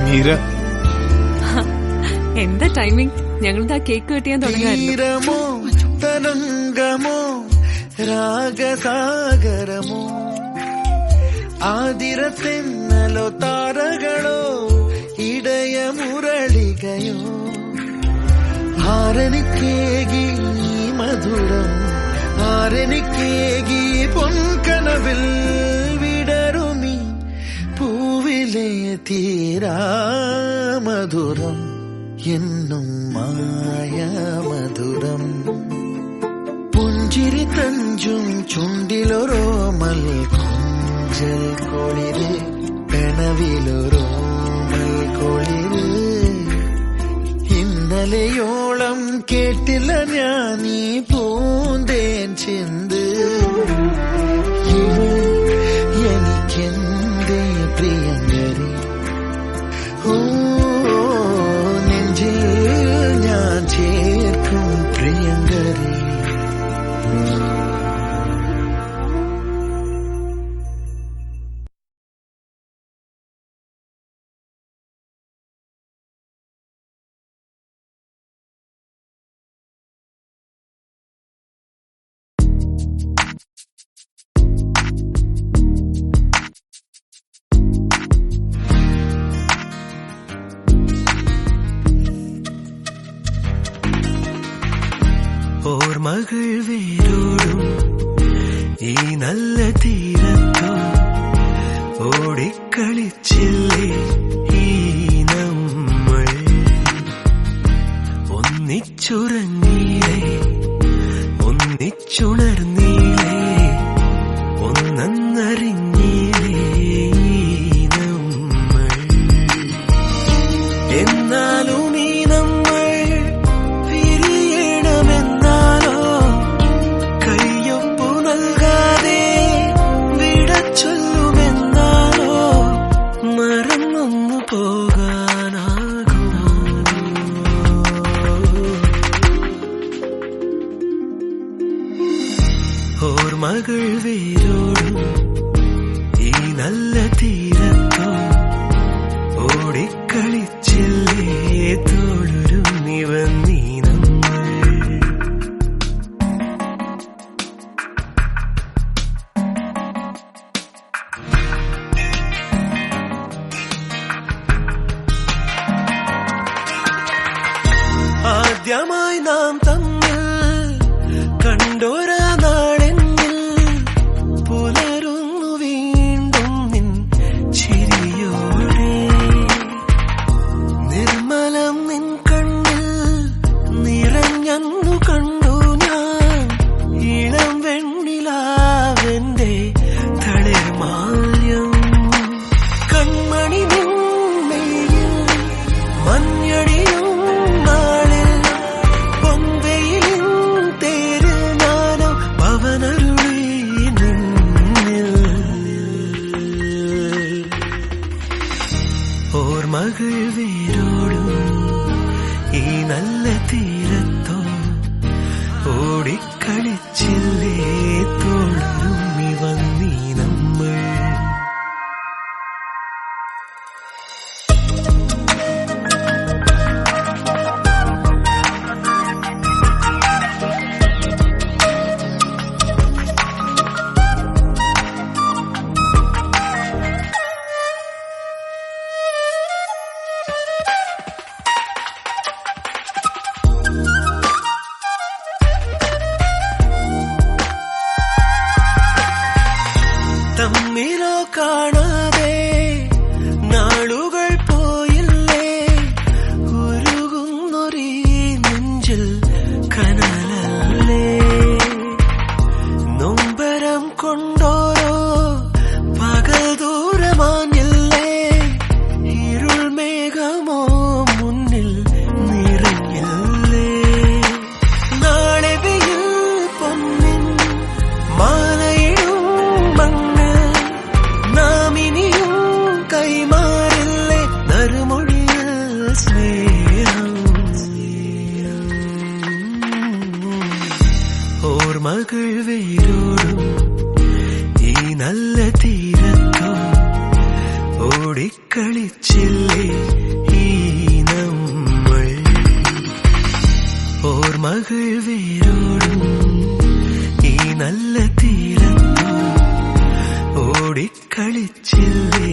മീര എന്താ ടൈമിംഗ്? ഞങ്ങളിതാ കേക്ക് കെട്ടിയാൻ തുടങ്ങായിരുന്നു. തീരമോ തരംഗമോ രാഗസാഗരമോ ആതിരത്തെന്നലോ താരകളോ ഇടയമുരളികയോ ആരനിക്കേകി മധുരം ആരനിക്കേകി പൊൻകനവിൽ വിടരുമി പൂവിലെ തീരാ മധുരം എന്നും മായ മധുരം പുഞ്ചിരി തഞ്ചും ചുണ്ടിലൊരോമൽ കൊഞ്ചൽ കുളിര് കനവിലൊരോമൽ കുളിര് ഇന്നലെയോളം കേട്ടില്ല ഞാനീ പൂന്തേൻ ചിന്ത് ഇവൾ എനിക്കെന്തേ പ്രിയങ്കരി ഓ നെഞ്ചിൽ ഞാൻ ചേർക്കും പ്രിയങ്കരി ഓർമ്മകൾ വേരോടും ഈ നല്ല തീരത്തോ ഓടിക്കളിച്ചില്ലേ ഈ നമ്മൾ ഒന്നിച്ചുറങ്ങിയില്ലേ ഒന്നിച്ചുണർന്നില്ലേ ഒന്നറിഞ്ഞില്ലേ നമ്മൾ എന്നാലും ഈ നമ്മൾ വിരിയണമെന്നാലോ കയ്യൊപ്പു നൽകാതെ വിടച്ചൊല്ലുമെന്നാലോ മറന്നൊന്നു പോകാനാകുമോ ഓർമ്മകൾ വേരോടും ഈ നല്ല തീരത്തോ ഓടിക്കളിച്ചില്ലേ തോളുരുമ്മി വന്നീ നമ്മൾ ആദ്യമായി നാം തമ്മിൽ കണ്ടോരാ നാളെന്നിൽ പുലരുന്നു വീണ്ടും നിൻ ചിരിയോടെ നിർമ്മലം നിൻ കണ്ണിൽ നിറഞ്ഞന്നു കണ്ടു ഞാൻ ഇളം വെണ്ണിലാവെന്റെ തളിർമാല്യം കൺമണി നിന്നയിൽ മഞ്ഞടിയും നാളിൽ പൊൻവെയിലിൻ തേര് ഞാനോ പവനരുളി നിന്നിൽ ഓർമ്മകൾ വേരോടും ഈ നല്ല തീരത്തോ ഓടിക്കളിച്ചില്ലേ തോളുരുമ്മി വന്നീ നമ്മൾ ഓർമ്മകൾ വേരോടും ഈ നല്ല തീരത്തോ ഓടിക്കളിച്ചില്ലേ ഈ നമ്മൾ ഓർമ്മകൾ വേരോടും ഈ നല്ല തീരത്തോ ഓടിക്കളിച്ചില്ലേ